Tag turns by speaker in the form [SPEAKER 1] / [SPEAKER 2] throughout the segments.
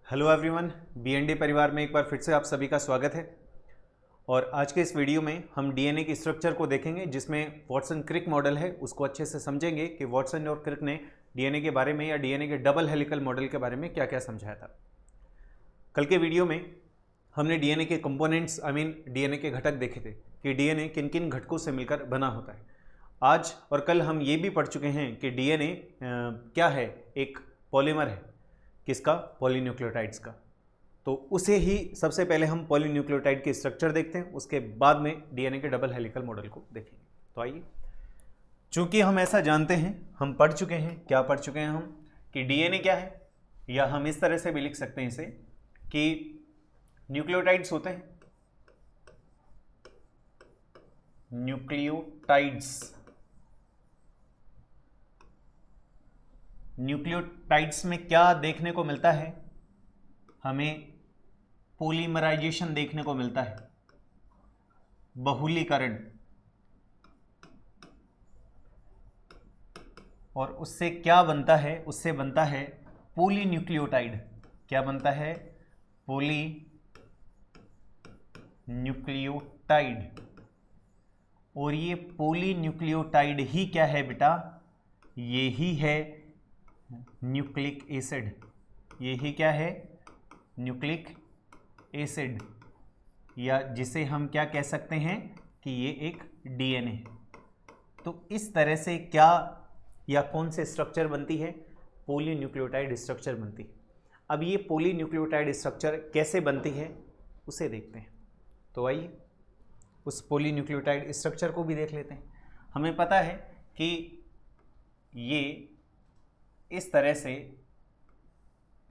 [SPEAKER 1] Hello everyone, BND परिवार में एक बार फिर से आप सभी का स्वागत है। और आज के इस वीडियो में हम डीएनए की स्ट्रक्चर को देखेंगे, जिसमें वाटसन क्रिक मॉडल है उसको अच्छे से समझेंगे कि वाटसन और क्रिक ने डीएनए के बारे में या डीएनए के डबल हेलिकल मॉडल के बारे में क्या क्या समझाया था। कल के वीडियो में हमने डीएनए के कंपोनेंट्स डीएनए के घटक देखे थे कि डीएनए किन किन घटकों से मिलकर बना होता है। आज और कल हम ये भी पढ़ चुके हैं कि डीएनए क्या है, एक पॉलीमर है। किसका? पॉलीन्यूक्लियोटाइड्स का। तो उसे ही सबसे पहले हम पॉलीन्यूक्लियोटाइड के स्ट्रक्चर देखते हैं, उसके बाद में डीएनए के डबल हेलिकल मॉडल को देखेंगे। तो आइए, चूंकि हम ऐसा जानते हैं, हम पढ़ चुके हैं, क्या पढ़ चुके हैं हम, कि डीएनए क्या है, या हम इस तरह से भी लिख सकते हैं इसे कि न्यूक्लियोटाइड्स होते हैं, न्यूक्लियोटाइड्स में क्या देखने को मिलता है? हमें पॉलीमराइजेशन देखने को मिलता है, बहुलीकरण, और उससे क्या बनता है? उससे बनता है पॉलीन्यूक्लियोटाइड। क्या बनता है? पॉलीन्यूक्लियोटाइड। और ये पॉलीन्यूक्लियोटाइड ही क्या है बेटा? ये ही है न्यूक्लिक एसिड। ये ही क्या है? न्यूक्लिक एसिड, या जिसे हम क्या कह सकते हैं कि ये एक डीएनए है। तो इस तरह से क्या या कौन से स्ट्रक्चर बनती है? पॉलीन्यूक्लियोटाइड स्ट्रक्चर बनती है। अब ये पॉलीन्यूक्लियोटाइड स्ट्रक्चर कैसे बनती है उसे देखते हैं। तो आइए उस पॉलीन्यूक्लियोटाइड स्ट्रक्चर को भी देख लेते हैं। हमें पता है कि ये इस तरह से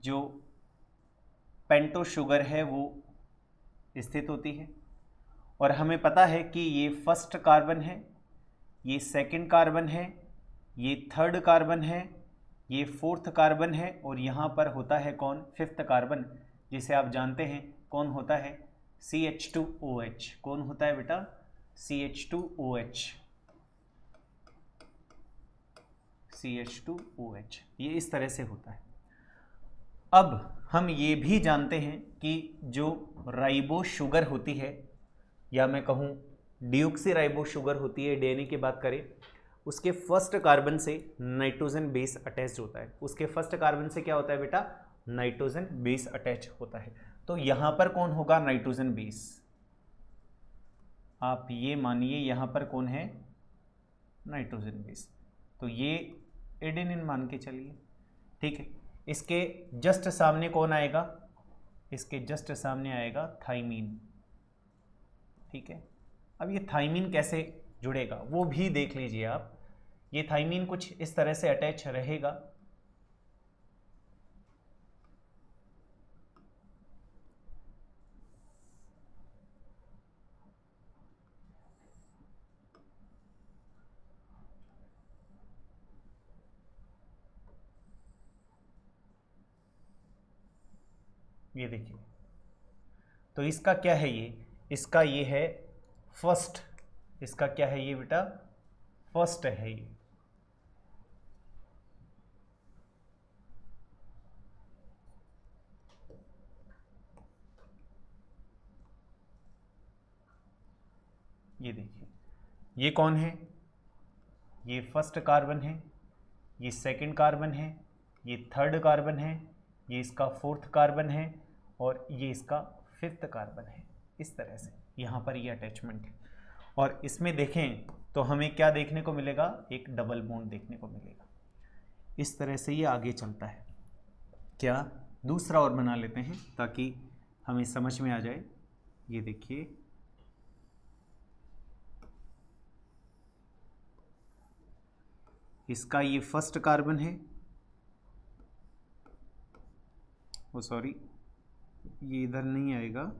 [SPEAKER 1] जो पेंटो शुगर है वो स्थित होती है, और हमें पता है कि ये फर्स्ट कार्बन है, ये सेकंड कार्बन है, ये थर्ड कार्बन है, ये फोर्थ कार्बन है, और यहाँ पर होता है कौन? फिफ्थ कार्बन, जिसे आप जानते हैं कौन होता है? CH2OH। कौन होता है बेटा? CH2OH। CH2OH ये इस तरह से होता है। अब हम ये भी जानते हैं कि जो राइबो शुगर होती है, या मैं कहूँ डिऑक्सी राइबो शुगर होती है, डीएनए की बात करें, उसके फर्स्ट कार्बन से नाइट्रोजन बेस अटैच होता है। उसके फर्स्ट कार्बन से क्या होता है बेटा? नाइट्रोजन बेस अटैच होता है। तो यहाँ पर कौन होगा? Nitrogen base. आप ये मानिए यहाँ पर कौन है? Nitrogen base. तो ये एडेनिन मान के चलिए, ठीक है। इसके जस्ट सामने कौन आएगा? इसके जस्ट सामने आएगा थाइमीन, ठीक है। अब ये थाइमीन कैसे जुड़ेगा वो भी देख लीजिए आप। ये थाइमीन कुछ इस तरह से अटैच रहेगा, ये देखिए। तो इसका क्या है? इसका ये है फर्स्ट। इसका क्या है ये बेटा? फर्स्ट है ये देखिए। ये कौन है? ये फर्स्ट कार्बन है, ये सेकंड कार्बन है, ये थर्ड कार्बन है, ये इसका फोर्थ कार्बन है, और ये इसका फिफ्थ कार्बन है। इस तरह से यहाँ पर ये अटैचमेंट है। और इसमें देखें तो हमें क्या देखने को मिलेगा? एक डबल बॉन्ड देखने को मिलेगा। इस तरह से ये आगे चलता है। क्या? दूसरा और बना लेते हैं ताकि हमें समझ में आ जाए। ये देखिए, इसका ये फर्स्ट कार्बन है, वो सॉरी ये इधर नहीं आएगा।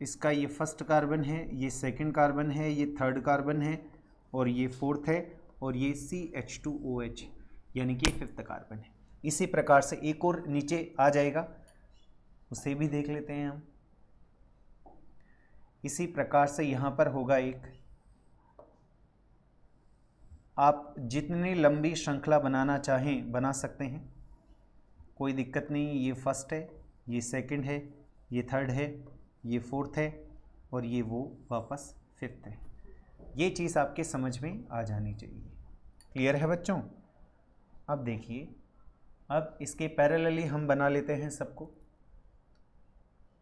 [SPEAKER 1] इसका ये फर्स्ट कार्बन है, ये सेकंड कार्बन है, ये थर्ड कार्बन है, और ये फोर्थ है, और ये CH2OH यानी कि फिफ्थ कार्बन है। इसी प्रकार से एक और नीचे आ जाएगा, उसे भी देख लेते हैं हम। इसी प्रकार से यहाँ पर होगा एक आप जितनी लंबी श्रृंखला बनाना चाहें बना सकते हैं, कोई दिक्कत नहीं। ये फर्स्ट है, ये सेकंड है, ये थर्ड है, ये फोर्थ है और ये वो वापस फिफ्थ है। ये चीज़ आपके समझ में आ जानी चाहिए। क्लियर है बच्चों? अब देखिए, अब इसके पैरेलली हम बना लेते हैं सबको,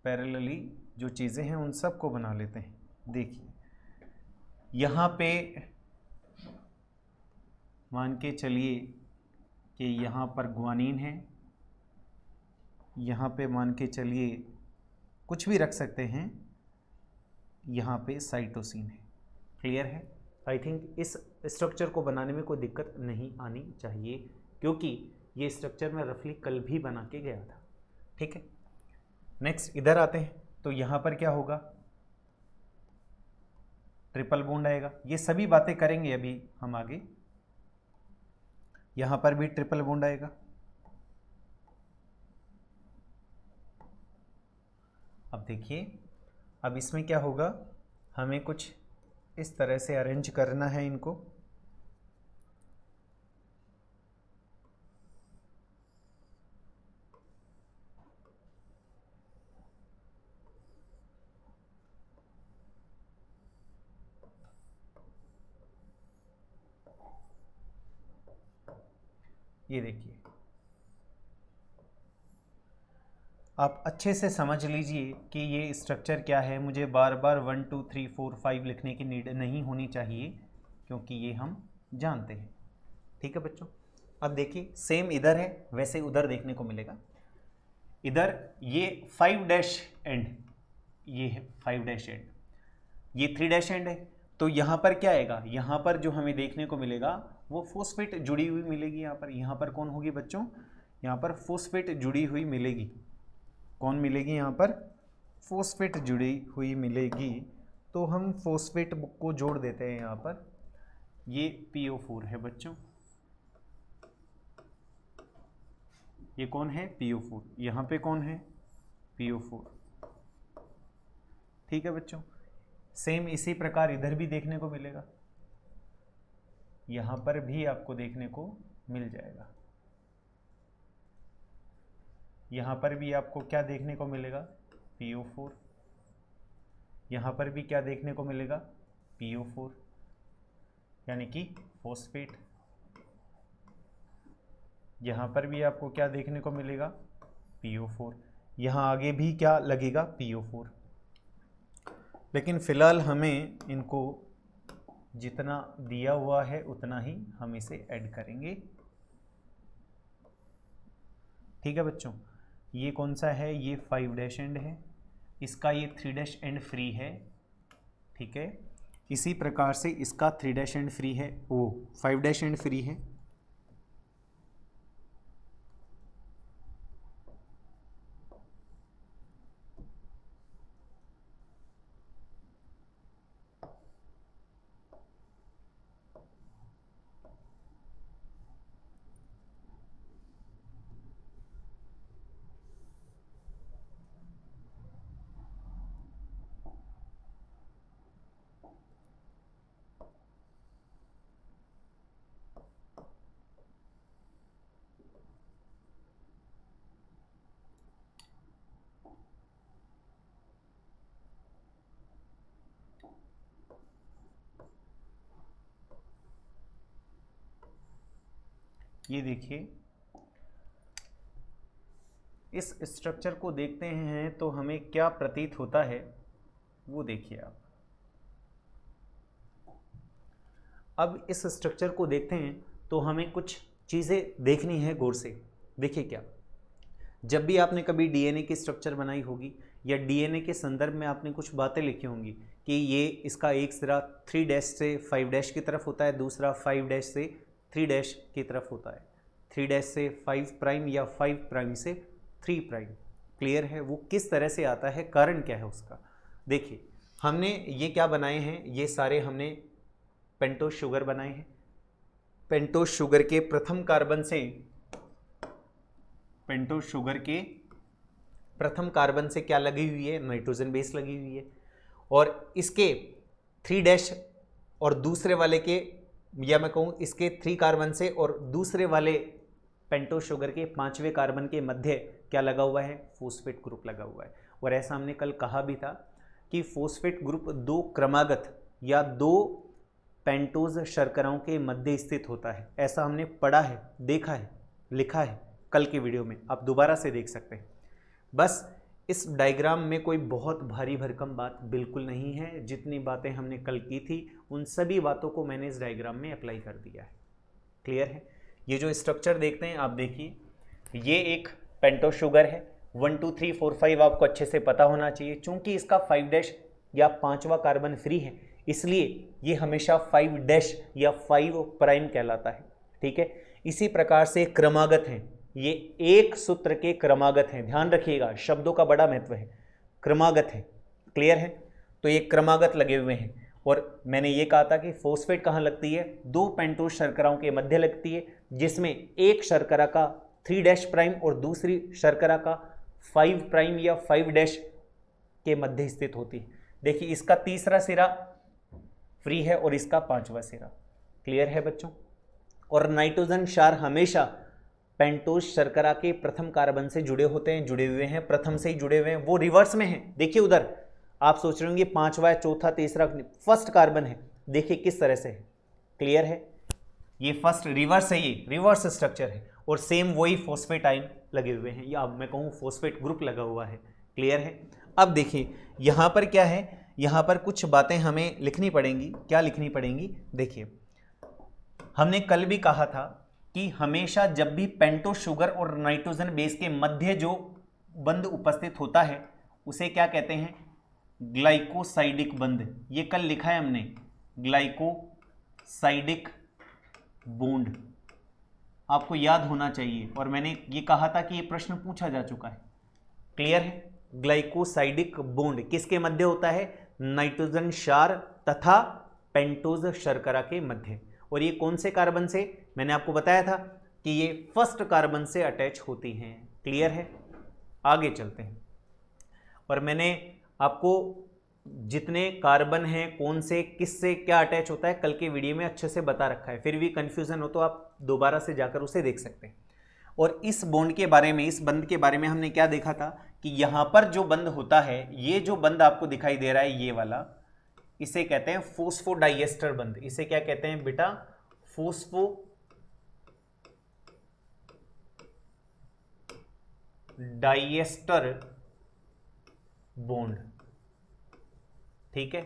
[SPEAKER 1] पैरेलली जो चीज़ें हैं उन सबको बना लेते हैं। देखिए यहाँ पे मान के चलिए कि यहाँ पर ग्वानिन है, यहाँ पे मान के चलिए कुछ भी रख सकते हैं, यहाँ पे साइटोसिन है। क्लियर है? आई थिंक इस स्ट्रक्चर को बनाने में कोई दिक्कत नहीं आनी चाहिए, क्योंकि ये स्ट्रक्चर मैं रफली कल भी बना के गया था। ठीक है, नेक्स्ट इधर आते हैं। तो यहाँ पर क्या होगा? ट्रिपल बॉन्ड आएगा। ये सभी बातें करेंगे अभी हम आगे। यहाँ पर भी ट्रिपल बॉन्ड आएगा। अब देखिए, अब इसमें क्या होगा, हमें कुछ इस तरह से अरेंज करना है इनको। ये देखिए, आप अच्छे से समझ लीजिए कि ये स्ट्रक्चर क्या है। मुझे बार बार 1 2 3 4 5 लिखने की नीड नहीं होनी चाहिए, क्योंकि ये हम जानते हैं। ठीक है बच्चों? अब देखिए, सेम इधर है वैसे उधर देखने को मिलेगा। इधर ये 5 डैश एंड, ये है 5 डैश एंड, ये 3 डैश एंड है। तो यहाँ पर क्या आएगा? यहाँ पर जो हमें देखने को मिलेगा वो फॉस्फेट जुड़ी हुई मिलेगी। यहाँ पर कौन होगी बच्चों? यहाँ पर फॉस्फेट जुड़ी हुई मिलेगी। कौन मिलेगी? यहाँ पर फॉस्फेट जुड़ी हुई मिलेगी। तो हम फॉस्फेट को जोड़ देते हैं यहाँ पर। ये PO4 है बच्चों। ये कौन है? PO4। यहाँ पे कौन है? PO4। ठीक है बच्चों? सेम इसी प्रकार इधर भी देखने को मिलेगा, यहाँ पर भी आपको देखने को मिल जाएगा। यहाँ पर भी आपको क्या देखने को मिलेगा? PO4। यहाँ पर भी क्या देखने को मिलेगा? PO4, यानी कि फॉस्फेट। यहाँ पर भी आपको क्या देखने को मिलेगा? PO4। यहाँ आगे भी क्या लगेगा? PO4। लेकिन फ़िलहाल हमें इनको जितना दिया हुआ है उतना ही हम इसे ऐड करेंगे। ठीक है बच्चों? ये कौन सा है? ये 5 डैश एंड है, इसका ये 3 डैश एंड फ्री है। ठीक है, इसी प्रकार से इसका 3 डैश एंड फ्री है, वो 5 डैश एंड फ्री है। ये देखिए, इस स्ट्रक्चर को देखते हैं तो हमें क्या प्रतीत होता है वो देखिए आप। अब इस स्ट्रक्चर को देखते हैं तो हमें कुछ चीज़ें देखनी है गौर से। देखिए, क्या जब भी आपने कभी डीएनए की स्ट्रक्चर बनाई होगी या डीएनए के संदर्भ में आपने कुछ बातें लिखी होंगी कि ये इसका एक सिरा 3 डैश से 5 डैश की तरफ होता है, दूसरा 5 डैश से 3 डैश की तरफ होता है, 3 डैश से 5 प्राइम या 5 प्राइम से 3 प्राइम। क्लियर है? वो किस तरह से आता है, कारण क्या है उसका। देखिए, हमने ये क्या बनाए हैं, ये सारे हमने पेंटोज शुगर बनाए हैं। पेंटोज शुगर के प्रथम कार्बन से, पेंटोज शुगर के प्रथम कार्बन से क्या लगी हुई है? नाइट्रोजन बेस लगी हुई है। और इसके 3 डैश और दूसरे वाले के या मैं कहूँ इसके 3 कार्बन से और दूसरे वाले पेंटोज शुगर के 5वें कार्बन के मध्य क्या लगा हुआ है, फॉस्फेट ग्रुप लगा हुआ है। और ऐसा हमने कल कहा भी था कि फॉस्फेट ग्रुप 2 क्रमागत या 2 पेंटोज शर्कराओं के मध्य स्थित होता है। ऐसा हमने पढ़ा है, देखा है, लिखा है कल के वीडियो में, आप दोबारा से देख सकते हैं। बस इस डायग्राम में कोई बहुत भारी भरकम बात बिल्कुल नहीं है। जितनी बातें हमने कल की थी उन सभी बातों को मैंने इस डायग्राम में अप्लाई कर दिया है। क्लियर है? ये जो स्ट्रक्चर देखते हैं आप देखिए, ये एक पेंटोज शुगर है। 1 2 3 4 5 आपको अच्छे से पता होना चाहिए। चूंकि इसका 5' या 5वां कार्बन फ्री है, इसलिए ये हमेशा 5' या 5' कहलाता है। ठीक है, इसी प्रकार से क्रमागत हैं, ये एक सूत्र के क्रमागत हैं। ध्यान रखिएगा, शब्दों का बड़ा महत्व है। क्रमागत है, क्लियर है? तो ये क्रमागत लगे हुए हैं। और मैंने ये कहा था कि फॉस्फेट कहाँ लगती है, 2 पेंटोज शर्कराओं के मध्य लगती है, जिसमें एक शर्करा का 3' और दूसरी शर्करा का 5' या 5' के मध्य स्थित होती है। देखिए, इसका तीसरा सिरा फ्री है और इसका 5वां सिरा। क्लियर है बच्चों? और नाइट्रोजन क्षार हमेशा पेंटोज शर्करा के प्रथम कार्बन से जुड़े होते हैं, जुड़े हुए हैं, प्रथम से ही जुड़े हुए हैं, वो रिवर्स में है। देखिए उधर आप सोच रहे होंगे 5वां, चौथा, तीसरा, फर्स्ट कार्बन है। देखिए किस तरह से है। क्लियर है? ये फर्स्ट रिवर्स है, ये रिवर्स स्ट्रक्चर है। और सेम वही फॉस्फेट आयन लगे हुए हैं, या अब मैं कहूँ फॉस्फेट ग्रुप लगा हुआ है। क्लियर है? अब देखिए यहाँ पर क्या है, यहाँ पर कुछ बातें हमें लिखनी पड़ेंगी। क्या लिखनी पड़ेंगी? देखिए, हमने कल भी कहा था कि हमेशा जब भी पेंटोज शुगर और नाइट्रोजन बेस के मध्य जो बंध उपस्थित होता है उसे क्या कहते हैं, ग्लाइकोसाइडिक बंध। ये कल लिखा है हमने, ग्लाइकोसाइडिक बॉन्ड, आपको याद होना चाहिए। और मैंने ये कहा था कि ये प्रश्न पूछा जा चुका है। क्लियर है? ग्लाइकोसाइडिक बॉन्ड किसके मध्य होता है, नाइट्रोजन क्षार तथा पेंटोज शर्करा के मध्य। और ये कौन से कार्बन से, मैंने आपको बताया था कि ये फर्स्ट कार्बन से अटैच होती हैं। क्लियर है? आगे चलते हैं। और मैंने आपको जितने कार्बन हैं, कौन से किससे क्या अटैच होता है, कल के वीडियो में अच्छे से बता रखा है। फिर भी कंफ्यूजन हो तो आप दोबारा से जाकर उसे देख सकते हैं। और इस बॉन्ड के बारे में, इस बंध के बारे में हमने क्या देखा था कि यहाँ पर जो बंध होता है, ये जो बंध आपको दिखाई दे रहा है, ये वाला, इसे कहते हैं फोस्फोडाइएस्टर बंध। इसे क्या कहते हैं बेटा, फोस्फोडाइएस्टर बॉन्ड। ठीक है,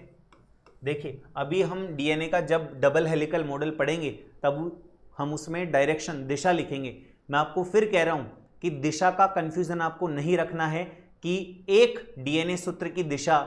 [SPEAKER 1] देखिए अभी हम डीएनए का जब डबल हेलिकल मॉडल पढ़ेंगे तब हम उसमें डायरेक्शन, दिशा लिखेंगे। मैं आपको फिर कह रहा हूं कि दिशा का कंफ्यूजन आपको नहीं रखना है कि एक डीएनए सूत्र की दिशा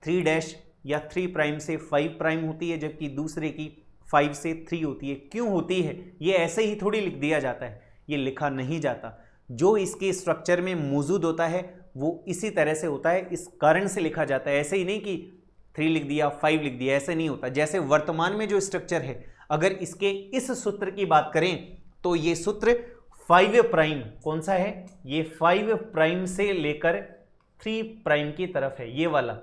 [SPEAKER 1] 3' या 3' से 5' होती है, जबकि दूसरे की 5 से 3 होती है। क्यों होती है? ये ऐसे ही थोड़ी लिख दिया जाता है, ये लिखा नहीं जाता। जो इसके स्ट्रक्चर में मौजूद होता है वो इसी तरह से होता है, इस कारण से लिखा जाता है। ऐसे ही नहीं कि 3 लिख दिया, 5 लिख दिया, ऐसे नहीं होता। जैसे वर्तमान में जो स्ट्रक्चर है, अगर इसके इस सूत्र की बात करें तो ये सूत्र 5' कौन सा है, ये 5' से लेकर 3' की तरफ है, ये वाला,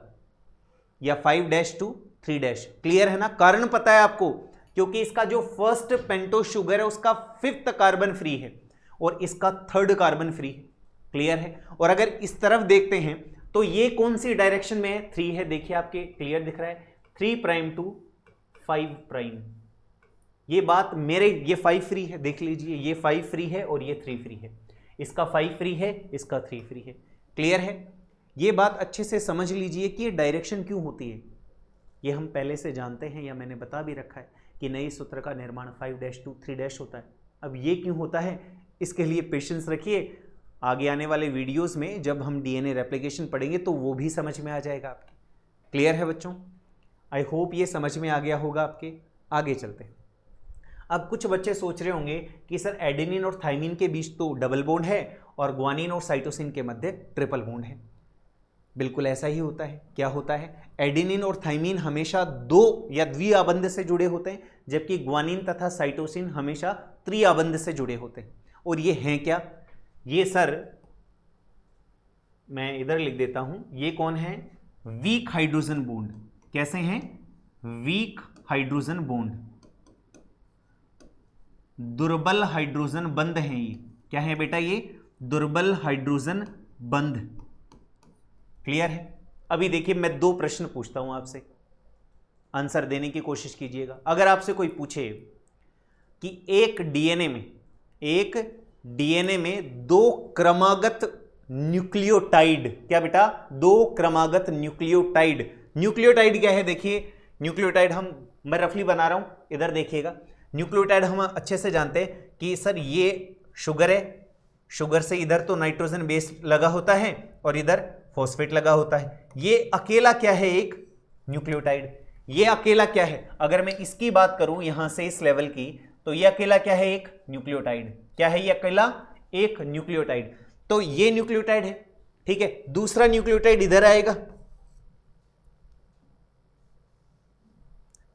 [SPEAKER 1] या 5' to 3'। क्लियर है ना? कारण पता है आपको, क्योंकि इसका जो फर्स्ट पेंटोज शुगर है उसका 5th कार्बन फ्री है और इसका 3rd कार्बन फ्री है। क्लियर है? और अगर इस तरफ देखते हैं तो ये कौन सी डायरेक्शन में है, 3 है। देखिए आपके क्लियर दिख रहा है, 3' to 5'। ये बात मेरे, ये 5 फ्री है, देख लीजिए, ये 5 फ्री है और ये 3 फ्री है। इसका 5 फ्री है, इसका 3 फ्री है। क्लियर है? ये बात अच्छे से समझ लीजिए कि ये डायरेक्शन क्यों होती है। ये हम पहले से जानते हैं, या मैंने बता भी रखा है कि नई सूत्र का निर्माण 5' to 3' होता है। अब ये क्यों होता है, इसके लिए पेशेंस रखिए। आगे आने वाले वीडियोस में जब हम डीएनए रेप्लिकेशन पढ़ेंगे तो वो भी समझ में आ जाएगा आपके। क्लियर है बच्चों? आई होप ये समझ में आ गया होगा आपके। आगे चलते हैं। अब कुछ बच्चे सोच रहे होंगे कि सर एडेनिन और थाइमिन के बीच तो डबल बॉन्ड है और ग्वानिन और साइटोसिन के मध्य ट्रिपल बॉन्ड है। बिल्कुल ऐसा ही होता है। क्या होता है, एडेनिन और थाइमिन हमेशा 2 या द्विआबंध से जुड़े होते हैं, जबकि ग्वानिन तथा साइटोसिन हमेशा त्रिआबंध से जुड़े होते हैं। और ये हैं क्या, ये सर मैं इधर लिख देता हूं, ये कौन है, वीक हाइड्रोजन बॉन्ड। कैसे हैं, वीक हाइड्रोजन बॉन्ड। दुर्बल हाइड्रोजन बंध हैं। ये क्या है बेटा? ये दुर्बल हाइड्रोजन बंध। क्लियर है? अभी देखिए मैं दो प्रश्न पूछता हूं आपसे, आंसर देने की कोशिश कीजिएगा। अगर आपसे कोई पूछे कि एक डीएनए में दो क्रमागत न्यूक्लियोटाइड, क्या बेटा? दो क्रमागत न्यूक्लियोटाइड। न्यूक्लियोटाइड क्या है? देखिए न्यूक्लियोटाइड मैं रफली बना रहा हूं, इधर देखिएगा। न्यूक्लियोटाइड हम अच्छे से जानते हैं कि सर ये शुगर है, शुगर से इधर तो नाइट्रोजन बेस लगा होता है और इधर फॉस्फेट लगा होता है। ये अकेला क्या है? एक न्यूक्लियोटाइड। ये अकेला क्या है? अगर मैं इसकी बात करूं यहां से इस लेवल की, तो ये अकेला क्या है? एक न्यूक्लियोटाइड। क्या है ये अकेला? एक न्यूक्लियोटाइड। तो ये न्यूक्लियोटाइड है, ठीक है। दूसरा न्यूक्लियोटाइड इधर आएगा,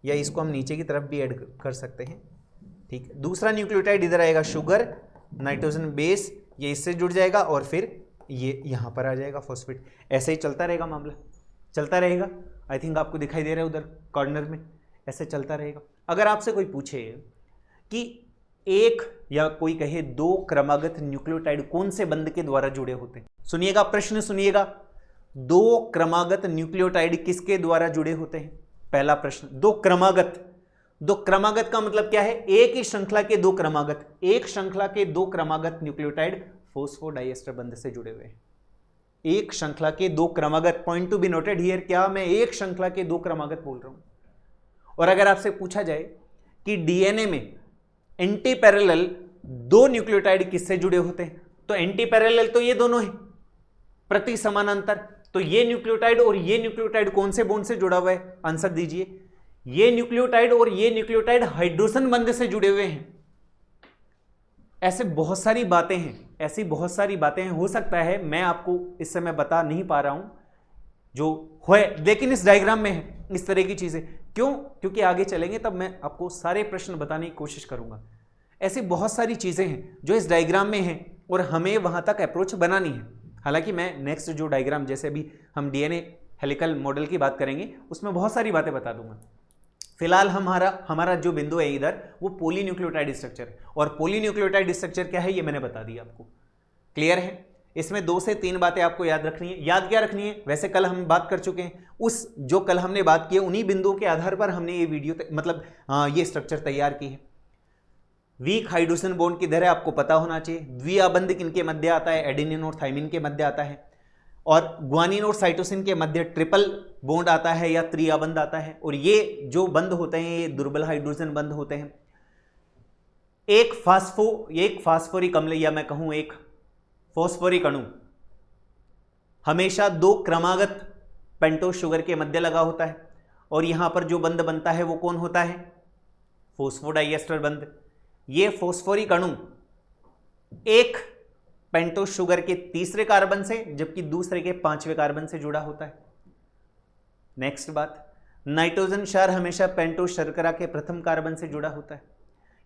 [SPEAKER 1] या इसको हम नीचे की तरफ भी ऐड कर सकते हैं, ठीक है। दूसरा न्यूक्लियोटाइड इधर आएगा, शुगर, नाइट्रोजन बेस, ये इससे जुड़ जाएगा और फिर ये यहां पर आ जाएगा फॉस्फेट। ऐसे ही चलता रहेगा मामला, चलता रहेगा। आई थिंक आपको दिखाई दे रहा है उधर कॉर्नर में, ऐसे चलता रहेगा। अगर आपसे कोई पूछे कि एक या कोई कहे दो क्रमागत न्यूक्लियोटाइड कौन से बंध के द्वारा जुड़े होते हैं, सुनिएगा प्रश्न सुनिएगा। दो क्रमागत न्यूक्लियोटाइड किसके द्वारा जुड़े होते हैं? पहला प्रश्न, दो क्रमागत। दो क्रमागत का मतलब क्या है? एक ही श्रृंखला के दो क्रमागत, एक श्रृंखला के दो क्रमागत न्यूक्लियोटाइड फोस्फोडाइएस्टर बंध से जुड़े हुए हैं। एक श्रृंखला के दो क्रमागत, point to be noted here, क्या मैं एक श्रृंखला के दो क्रमागत बोल रहा हूं। और अगर आपसे पूछा जाए कि डीएनए में एंटी पैरेलल दो न्यूक्लियोटाइड किससे जुड़े होते हैं, तो एंटी पैरेलल तो ये दोनों हैं, प्रति समानांतर। तो ये न्यूक्लियोटाइड और ये न्यूक्लियोटाइड कौन से बॉन्ड से जुड़ा हुआ है? आंसर दीजिए। ये न्यूक्लियोटाइड और ये न्यूक्लियोटाइड हाइड्रोजन बंध से जुड़े हुए हैं। ऐसे बहुत सारी बातें हैं, ऐसी बहुत सारी बातें हैं। हो सकता है मैं आपको इस समय बता नहीं पा रहा हूं जो है, लेकिन इस डायग्राम में है इस तरह की चीजें। क्यों? क्योंकि आगे चलेंगे तब मैं आपको सारे प्रश्न बताने की कोशिश करूंगा। ऐसी बहुत सारी चीजें हैं जो इस डायग्राम में हैं और हमें वहां तक अप्रोच बनानी है। हालांकि मैं नेक्स्ट जो डायग्राम, जैसे अभी हम डीएनए हेलिकल मॉडल की बात करेंगे, उसमें बहुत सारी बातें बता दूंगा। फिलहाल हमारा जो बिंदु है इधर, वो पॉलीन्यूक्लियोटाइड स्ट्रक्चर है। और पॉलीन्यूक्लियोटाइड स्ट्रक्चर क्या है ये मैंने बता दिया आपको। क्लियर है? इसमें 2 से 3 बातें आपको याद रखनी है। याद क्या रखनी है? वैसे कल हम बात कर चुके हैं, उस जो कल हमने बात की है उन्हीं बिंदुओं के आधार पर हमने ये वीडियो मतलब ये स्ट्रक्चर तैयार की है। वीक हाइड्रोजन बॉन्ड किधर है आपको पता होना चाहिए। द्विआबंध किनके मध्य आता है? एडेनिन और थाइमिन के मध्य आता है। और ग्वानिन और साइटोसिन के मध्य ट्रिपल बॉन्ड आता है या त्रिआबंध आता है। और ये जो बंध होते हैं ये दुर्बल हाइड्रोजन बंध होते हैं। एक फास्फोरिक अम्ल, या मैं कहूं एक फॉस्फोरिक अणु हमेशा दो क्रमागत पेंटोस शुगर के मध्य लगा होता है। और यहां पर जो बंध बनता है वो कौन होता है? फॉस्फोडाइएस्टर बंध। ये फॉस्फोरिक अणु एक पेंटोस शुगर के तीसरे कार्बन से, जबकि दूसरे के 5वें कार्बन से जुड़ा होता है। नेक्स्ट बात, नाइट्रोजन क्षार हमेशा पेंटोस शर्करा के प्रथम कार्बन से जुड़ा होता है।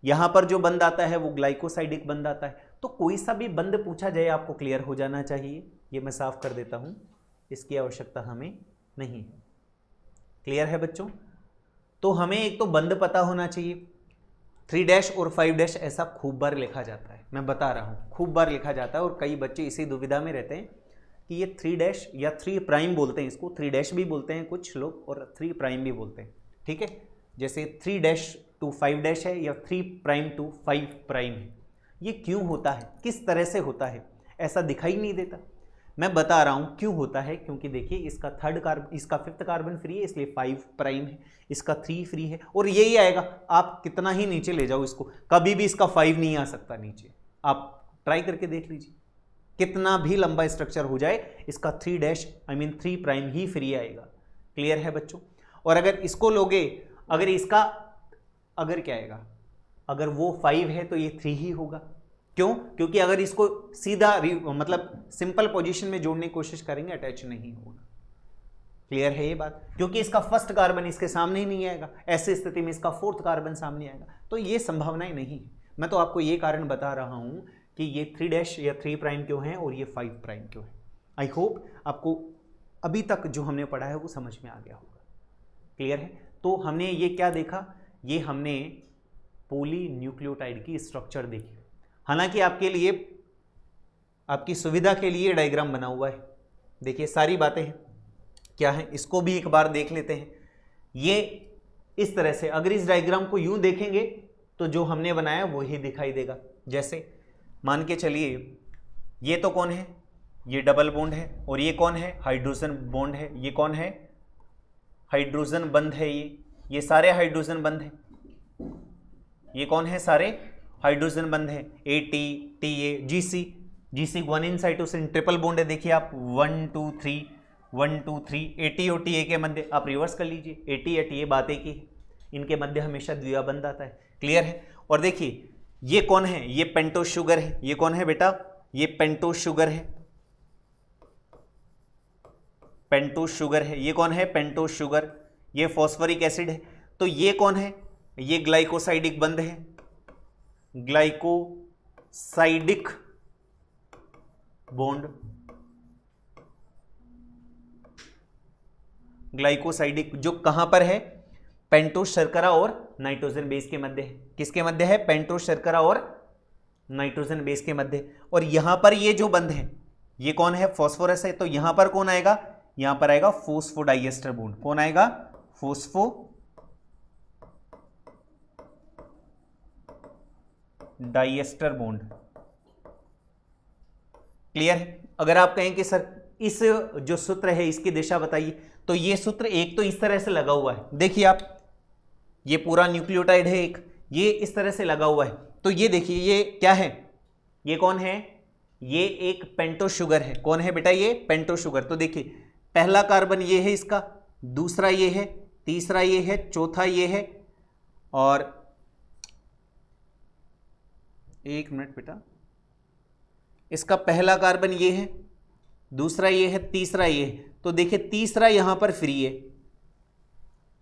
[SPEAKER 1] यहां पर जो बंध आता है वो ग्लाइकोसाइडिक बंध आता है। तो कोई सा भी बंध पूछा जाए आपको क्लियर हो जाना चाहिए। ये मैं साफ कर देता हूं, इसकी आवश्यकता हमें नहीं है। क्लियर है बच्चों? तो हमें एक तो बंध पता होना चाहिए। 3' और 5' ऐसा खूब बार लिखा जाता है, मैं बता रहा हूं, खूब बार लिखा जाता है। और कई बच्चे इसी दुविधा में रहते हैं कि ये 3' या 3' बोलते हैं इसको, 3' भी बोलते हैं कुछ लोग और 3' भी बोलते हैं। ठीक है, जैसे 3' to 5' है या 3' to 5' है। ये क्यों होता है, किस तरह से होता है, ऐसा दिखाई नहीं देता। मैं बता रहा हूं क्यों होता है। क्योंकि देखिए इसका 5th कार्बन फ्री है, इसलिए 5' है, इसका 3 फ्री है और यही आएगा। आप कितना ही नीचे ले जाओ इसको, कभी भी इसका 5 नहीं आ सकता नीचे। आप ट्राई करके देख लीजिए, कितना भी लंबा स्ट्रक्चर हो जाए इसका 3' ही फ्री आएगा। क्लियर है बच्चों? और अगर इसको लोगे, अगर क्या आएगा, अगर वो 5 है तो ये 3 ही होगा। क्यों? क्योंकि अगर इसको सीधा मतलब सिंपल पोजीशन में जोड़ने की कोशिश करेंगे अटैच नहीं होगा। क्लियर है ये बात? क्योंकि इसका 1st कार्बन इसके सामने ही नहीं आएगा, ऐसी स्थिति में इसका 4th कार्बन सामने आएगा। तो ये संभावनाएं नहीं है। मैं तो आपको ये कारण बता रहा हूं कि ये 3' या 3' क्यों है और ये 5' क्यों है। आई होप आपको अभी तक जो हमने पढ़ा है वो समझ में आ गया होगा। क्लियर है? तो हमने ये क्या देखा, ये हमने पॉलीन्यूक्लियोटाइड की स्ट्रक्चर देखिए। हालांकि आपके लिए, आपकी सुविधा के लिए डायग्राम बना हुआ है, देखिए सारी बातें हैं क्या है, इसको भी एक बार देख लेते हैं। ये इस तरह से, अगर इस डायग्राम को यूं देखेंगे तो जो हमने बनाया वही दिखाई देगा। जैसे मान के चलिए ये तो कौन है, ये डबल बॉन्ड है, और ये कौन है, हाइड्रोजन बॉन्ड है, ये कौन है, हाइड्रोजन बंध है, ये सारे हाइड्रोजन बंध है, ये कौन है, सारे हाइड्रोजन बंध है, AT, TA, GC guanine cytosine triple bond है। देखिए आप 1 2 3 1 2 3 AT और TA के मध्य, आप रिवर्स कर लीजिए, AT या TA बात एक ही है, इनके मध्य हमेशा द्विबंध आता है। क्लियर है। और देखिए ये कौन है, ये पेंटोस शुगर है, ये कौन है बेटा, ये पेंटोस शुगर है, पेंटोस शुगर है, ये कौन है, पेंटोस शुगर, ये फॉस्फोरिक एसिड है। तो ये कौन है, ये ग्लाइकोसाइडिक बंध है, ग्लाइकोसाइडिक बॉन्ड, ग्लाइकोसाइडिक जो कहां पर है, पेंटोस शर्करा और नाइट्रोजन बेस के मध्य है। किसके मध्य है, पेंटोस शर्करा और नाइट्रोजन बेस के मध्य। और यहां पर ये जो बंध है ये कौन है, फॉस्फोरस है, तो यहां पर कौन आएगा, यहां पर आएगा फोस्फोडाइएस्टर बॉन्ड। कौन आएगा, फोस्फोडाइएस्टर बॉन्ड। क्लियर है। अगर आप कहें कि सर इस जो सूत्र है इसकी दिशा बताइए, तो ये सूत्र एक तो इस तरह से लगा हुआ है, देखिए आप, ये पूरा न्यूक्लियोटाइड है एक, ये इस तरह से लगा हुआ है। तो ये देखिए ये क्या है, ये कौन है, ये एक पेंटोस शुगर है। कौन है बेटा, ये पेंटोस शुगर। तो देखिए पहला कार्बन ये है इसका, दूसरा ये है, तीसरा ये है, चौथा ये है, और एक मिनट बेटा, इसका पहला कार्बन ये है, दूसरा ये है, तीसरा ये है। तो देखिए तीसरा यहां पर फ्री है,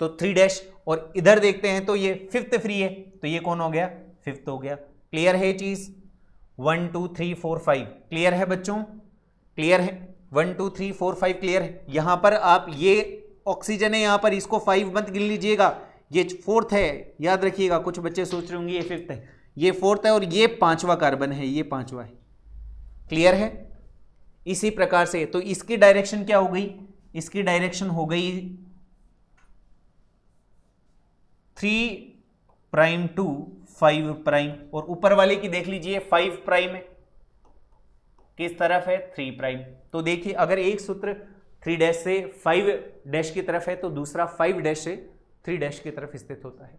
[SPEAKER 1] तो 3 और इधर देखते हैं तो ये 5th फ्री है, तो ये कौन हो गया, 5th हो गया। क्लियर है ये चीज, 1 2 3 4 5 क्लियर है बच्चों, क्लियर है, 1 2 3 4 5 क्लियर है। यहां पर आप ये ऑक्सीजन है, यहां पर इसको 5 मत गिन लीजिएगा, ये 4th है, याद रखिएगा। कुछ बच्चे सोच रहे होंगे ये 5th है, ये 4th है, और ये 5वां कार्बन है, ये 5वां है। क्लियर है। इसी प्रकार से तो इसकी डायरेक्शन क्या हो गई, इसकी डायरेक्शन हो गई 3' to 5', और ऊपर वाले की देख लीजिए 5' है, किस तरफ है, 3'। तो देखिए अगर एक सूत्र 3' से 5' की तरफ है तो दूसरा 5' से 3' की तरफ स्थित होता है।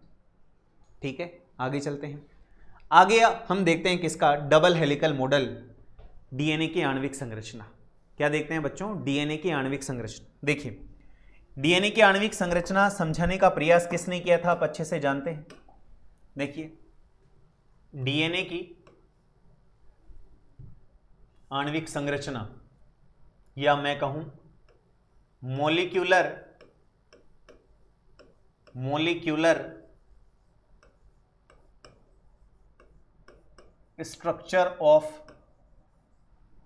[SPEAKER 1] ठीक है, आगे चलते हैं। आगे हम देखते हैं किसका, डबल हेलिकल मॉडल, डीएनए की आणविक संरचना। क्या देखते हैं बच्चों, डीएनए की आणविक संरचना। देखिए डीएनए की आणविक संरचना समझाने का प्रयास किसने किया था, आप अच्छे से जानते हैं। देखिए डीएनए की आणविक संरचना, या मैं कहूं मॉलिक्यूलर स्ट्रक्चर ऑफ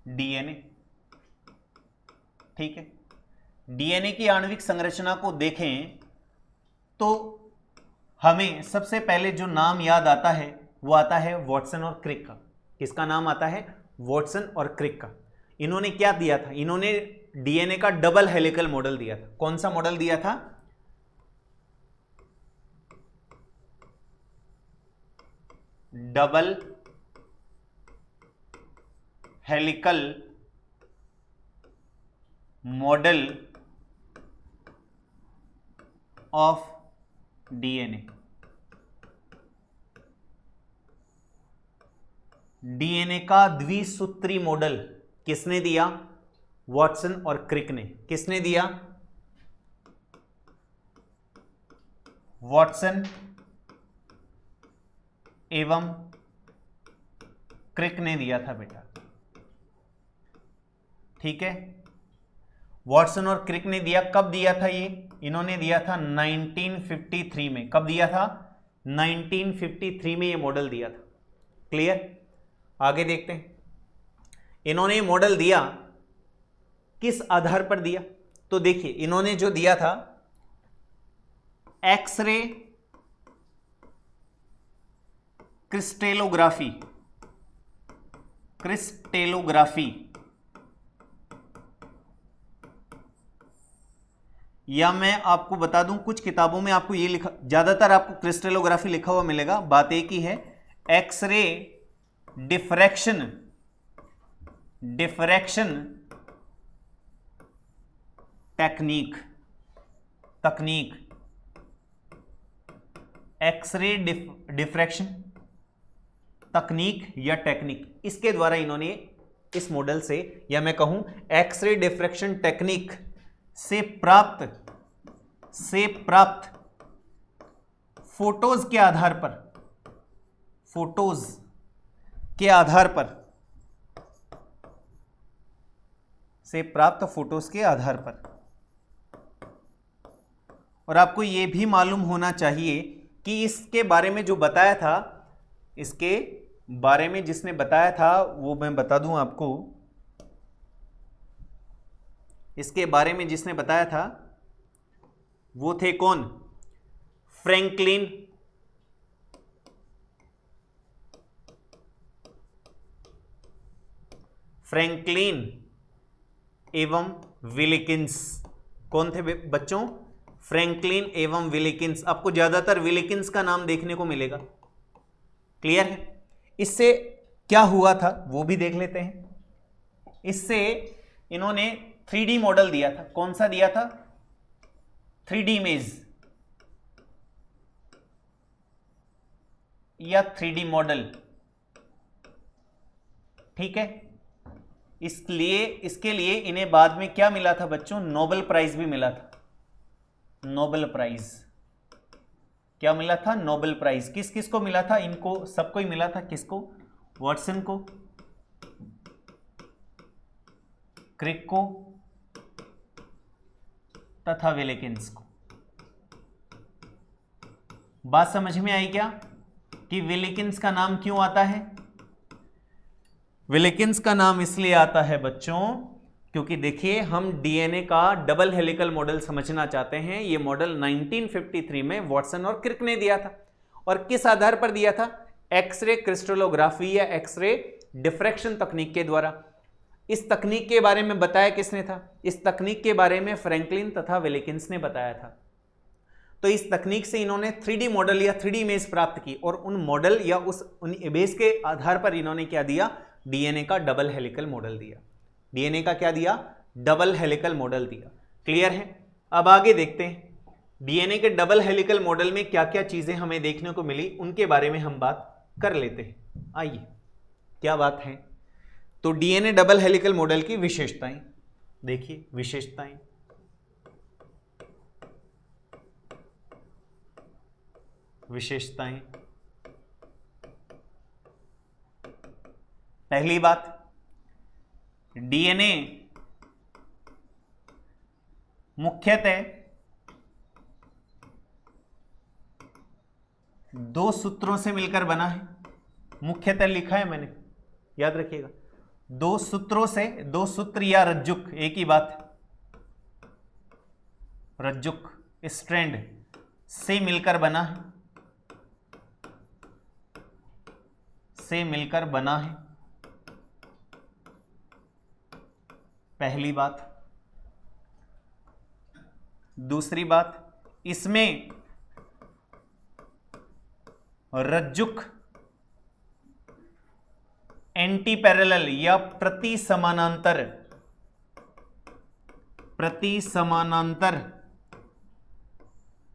[SPEAKER 1] डीएनए। ठीक है, डीएनए की आणविक संरचना को देखें तो हमें सबसे पहले जो नाम याद आता है वो आता है वॉटसन और क्रिक का। किसका नाम आता है, वॉटसन और क्रिक का। इन्होंने क्या दिया था, इन्होंने डीएनए का डबल हेलिकल मॉडल दिया था। कौन सा मॉडल दिया था, double helical model of DNA. DNA का द्विसूत्री मॉडल किसने दिया, वॉटसन और क्रिक ने। किसने दिया, वॉटसन एवं क्रिक ने दिया था बेटा। ठीक है, वॉटसन और क्रिक ने दिया। कब दिया था ये, इन्होंने दिया था 1953 में। कब दिया था, 1953 में ये मॉडल दिया था। क्लियर, आगे देखते हैं इन्होंने मॉडल दिया किस आधार पर दिया। तो देखिए इन्होंने जो दिया था एक्सरे क्रिस्टेलोग्राफी, क्रिस्टेलोग्राफी या मैं आपको बता दूं कुछ किताबों में आपको ये लिखा, ज्यादातर आपको क्रिस्टेलोग्राफी लिखा हुआ मिलेगा, बात एक ही है, एक्सरे डिफ्रैक्शन, डिफ्रैक्शन टेक्निक, तकनीक, एक्सरे डिफ्रैक्शन तकनीक या टेक्निक, इसके द्वारा इन्होंने इस मॉडल से, या मैं कहूं एक्सरे डिफ्रैक्शन टेक्निक से प्राप्त फोटोज के आधार पर, फोटोज के आधार पर, से प्राप्त फोटोज के आधार पर। और आपको यह भी मालूम होना चाहिए कि इसके बारे में जो बताया था, इसके बारे में जिसने बताया था वो मैं बता दूं आपको, इसके बारे में जिसने बताया था वो थे कौन? फ्रैंकलिन एवं विलिकिंस। कौन थे बच्चों? फ्रैंकलिन एवं विलिकिंस। आपको ज्यादातर विलिकिंस का नाम देखने को मिलेगा, क्लियर है? इससे क्या हुआ था वो भी देख लेते हैं। इससे इन्होंने 3D मॉडल दिया था। कौन सा दिया था? 3D इमेज या 3D मॉडल, ठीक है। इसके लिए इन्हें बाद में क्या मिला था बच्चों? नोबेल प्राइज भी मिला था। नोबेल प्राइज क्या मिला था? Nobel prize. किस किस को मिला था? इनको सबको ही मिला था। किसको? वाटसन को, क्रिक को तथा विलिकिंस को। बात समझ में आई क्या कि विलिकिंस का नाम क्यों आता है? विलिकिंस का नाम इसलिए आता है बच्चों क्योंकि देखिए हम डीएनए का डबल हेलिकल मॉडल समझना चाहते हैं। यह मॉडल 1953 में वाटसन और क्रिक ने दिया था। और किस आधार पर दिया था? एक्सरे क्रिस्टलोग्राफी या एक्सरे डिफ्रैक्शन तकनीक के द्वारा। इस तकनीक के बारे में बताया किसने था? इस तकनीक के बारे में फ्रैंकलिन तथा विलिकिंस ने बताया था। तो इस तकनीक से इन्होंने 3D मॉडल या 3D इमेज प्राप्त की और उन मॉडल या उन इमेज के आधार पर इन्होंने क्या दिया? डीएनए का डबल हेलिकल मॉडल दिया। डीएनए का क्या दिया? डबल हेलिकल मॉडल दिया। क्लियर है? अब आगे देखते हैं डीएनए के डबल हेलिकल मॉडल में क्या क्या चीजें हमें देखने को मिली, उनके बारे में हम बात कर लेते हैं। आइए, क्या बात है? तो डीएनए डबल हेलिकल मॉडल की विशेषताएं देखिए। विशेषताएं, विशेषताएं, पहली बात, डीएनए मुख्यतः दो सूत्रों से मिलकर बना है। मुख्यतः लिखा है मैंने, याद रखिएगा। दो सूत्रों से, दो सूत्र या रज्जुक, एक ही बात, रज्जुक स्ट्रैंड से मिलकर बना है, से मिलकर बना है, पहली बात। दूसरी बात, इसमें रज्जुक एंटी पैरेलल या प्रति समानांतर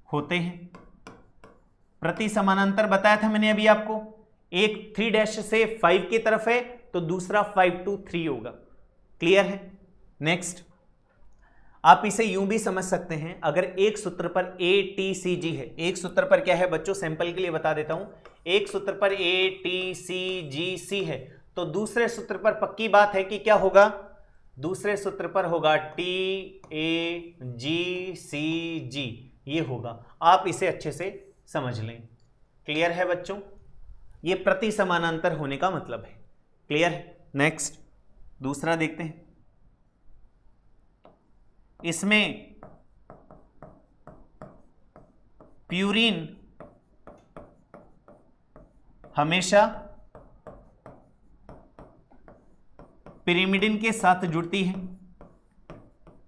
[SPEAKER 1] होते हैं। प्रति समानांतर बताया था मैंने अभी आपको। एक 3' से 5 की तरफ है तो दूसरा 5 to 3 होगा। क्लियर है? नेक्स्ट, आप इसे यूं भी समझ सकते हैं, अगर एक सूत्र पर ATCG है, एक सूत्र पर क्या है बच्चों, सैंपल के लिए बता देता हूं, एक सूत्र पर ATCGC है तो दूसरे सूत्र पर पक्की बात है कि क्या होगा? दूसरे सूत्र पर होगा TAGCG, ये होगा। आप इसे अच्छे से समझ लें। क्लियर है बच्चों? ये प्रति समानांतर होने का मतलब है। क्लियर है? नेक्स्ट, दूसरा देखते हैं। इसमें प्यूरिन हमेशा पिरिमिडिन के साथ जुड़ती है,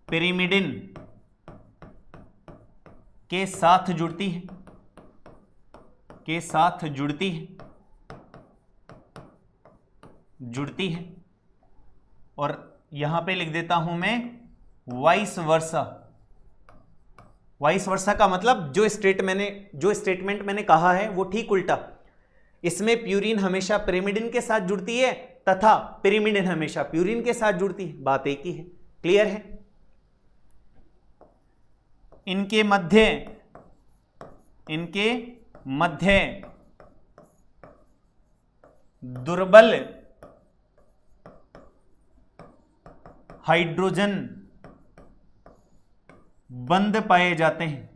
[SPEAKER 1] पिरिमिडिन के साथ जुड़ती है, के साथ जुड़ती है, जुड़ती है। और यहां पे लिख देता हूं मैं वाइस वर्सा। वाइस वर्सा का मतलब जो स्टेटमेंट मैंने कहा है वो ठीक उल्टा। इसमें प्यूरिन हमेशा पिरिमिडिन के साथ जुड़ती है तथा पिरिमिडिन हमेशा प्यूरिन के साथ जुड़ती है, बात एक ही है। क्लियर है? इनके मध्य दुर्बल हाइड्रोजन बंध पाए जाते हैं,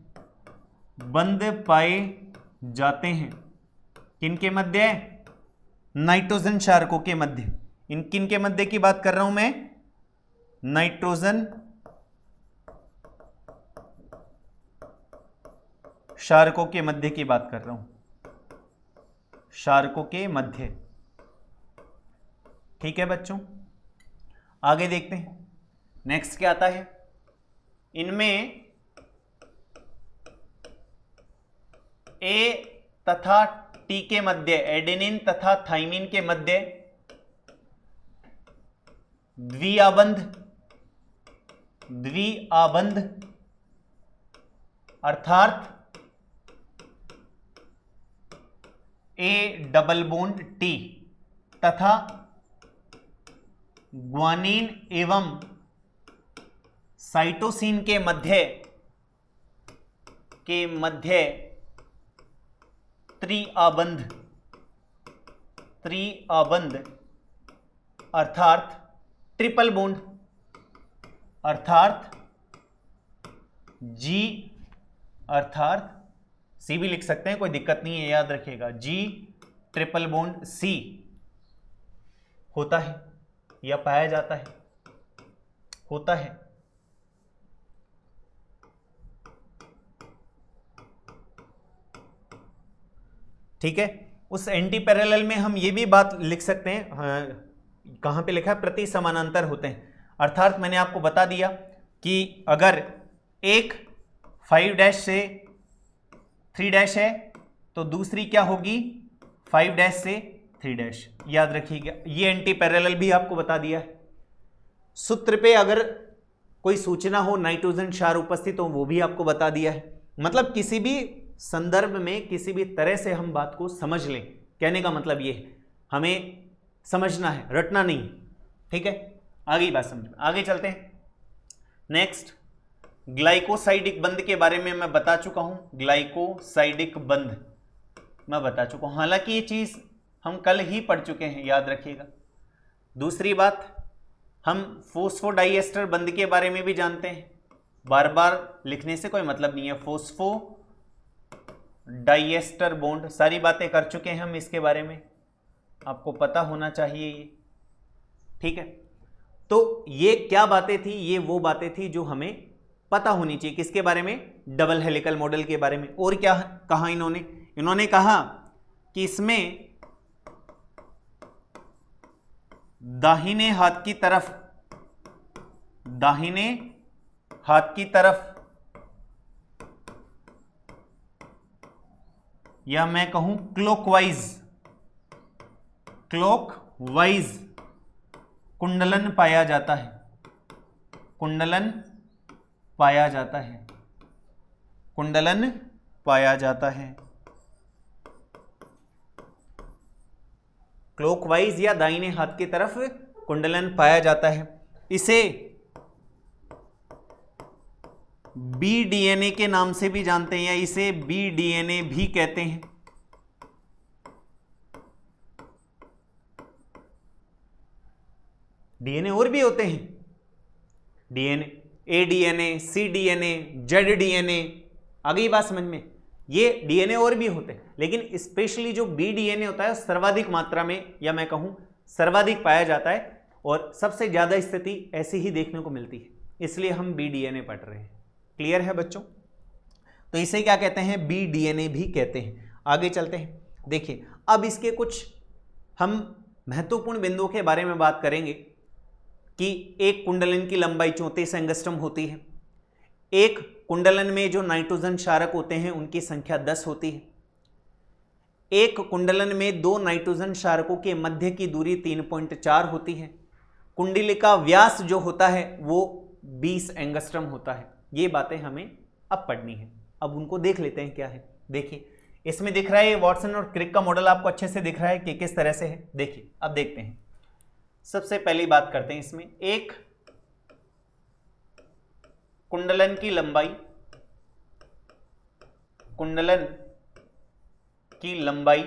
[SPEAKER 1] बंध पाए जाते हैं। किनके मध्य? नाइट्रोजन क्षारकों के मध्य। इन किन के मध्य की बात कर रहा हूं मैं? नाइट्रोजन क्षारकों के मध्य की बात कर रहा हूं, क्षारकों के मध्य। ठीक है बच्चों, आगे देखते हैं। नेक्स्ट क्या आता है? इनमें ए तथा टी के मध्य, एडेनिन तथा थाइमिन के मध्य द्विआबंध अर्थात ए डबल बॉन्ड टी तथा ग्वानिन एवं साइटोसिन के मध्य त्रिआबंध अर्थात ट्रिपल बॉन्ड, अर्थात जी, अर्थात सी भी लिख सकते हैं, कोई दिक्कत नहीं है, याद रखिएगा। जी ट्रिपल बॉन्ड सी होता है या पाया जाता है, होता है। ठीक है, उस एंटी पैरेलल में हम ये भी बात लिख सकते हैं, कहां पे लिखा है? प्रति समानांतर होते हैं। अर्थात मैंने आपको बता दिया कि अगर एक 5' से 3' है तो दूसरी क्या होगी? 5' से 3'। याद रखिएगा, ये एंटी पैरेलल भी आपको बता दिया है। सूत्र पे अगर कोई सूचना हो नाइट्रोजन क्षार उपस्थित हो वो भी आपको बता दिया है। मतलब किसी भी संदर्भ में किसी भी तरह से हम बात को समझ लें, कहने का मतलब ये है, हमें समझना है, रटना नहीं। ठीक है, आगे बात समझ में, आगे चलते हैं। नेक्स्ट, ग्लाइकोसाइडिक बंध के बारे में मैं बता चुका हूं, ग्लाइकोसाइडिक बंध मैं बता चुका हूं, हालांकि ये चीज हम कल ही पढ़ चुके हैं, याद रखिएगा। दूसरी बात, हम फोस्फोडाइएस्टर बंध के बारे में भी जानते हैं, बार बार लिखने से कोई मतलब नहीं है। फोस्फोडाइएस्टर बॉन्ड, सारी बातें कर चुके हैं हम इसके बारे में, आपको पता होना चाहिए ये। ठीक है, तो ये क्या बातें थी? ये वो बातें थी जो हमें पता होनी चाहिए। किसके बारे में? डबल हेलिकल मॉडल के बारे में। और क्या कहा इन्होंने कहा कि इसमें दाहिने हाथ की तरफ या मैं कहूं क्लॉकवाइज कुंडलन पाया जाता है, कुंडलन पाया जाता है, कुंडलन पाया जाता है। क्लॉकवाइज या दाहिने हाथ की तरफ कुंडलन पाया जाता है। इसे बी डीएनए के नाम से भी जानते हैं या इसे बी डीएनए भी कहते हैं। डीएनए और भी होते हैं, डीएनए, ए डीएनए, सी डीएनए, जेड डीएनए, आ गई बात समझ में? ये डीएनए और भी होते हैं, लेकिन स्पेशली जो बी डीएनए होता है सर्वाधिक मात्रा में या मैं कहूं सर्वाधिक पाया जाता है और सबसे ज्यादा स्थिति ऐसी ही देखने को मिलती है, इसलिए हम बी डीएनए पढ़ रहे हैं। क्लियर है बच्चों? तो इसे क्या कहते हैं? बी डीएनए भी कहते हैं। आगे चलते हैं। देखिए अब इसके कुछ हम महत्वपूर्ण बिंदुओं के बारे में बात करेंगे कि एक कुंडलन की लंबाई 34 एंगस्ट्रम होती है, एक कुंडलन में जो नाइट्रोजन क्षारक होते हैं उनकी संख्या 10 होती है, एक कुंडलन में दो नाइट्रोजन क्षारकों के मध्य की दूरी 3.4 होती है, कुंडली का व्यास जो होता है वो 20 एंगस्ट्रम होता है। ये बातें हमें अब पढ़नी है। अब उनको देख लेते हैं क्या है। देखिए इसमें दिख रहा है वॉटसन और क्रिक का मॉडल आपको अच्छे से दिख रहा है कि किस तरह से है। देखिए अब देखते हैं, सबसे पहली बात करते हैं इसमें, एक कुंडलन की लंबाई, कुंडलन की लंबाई,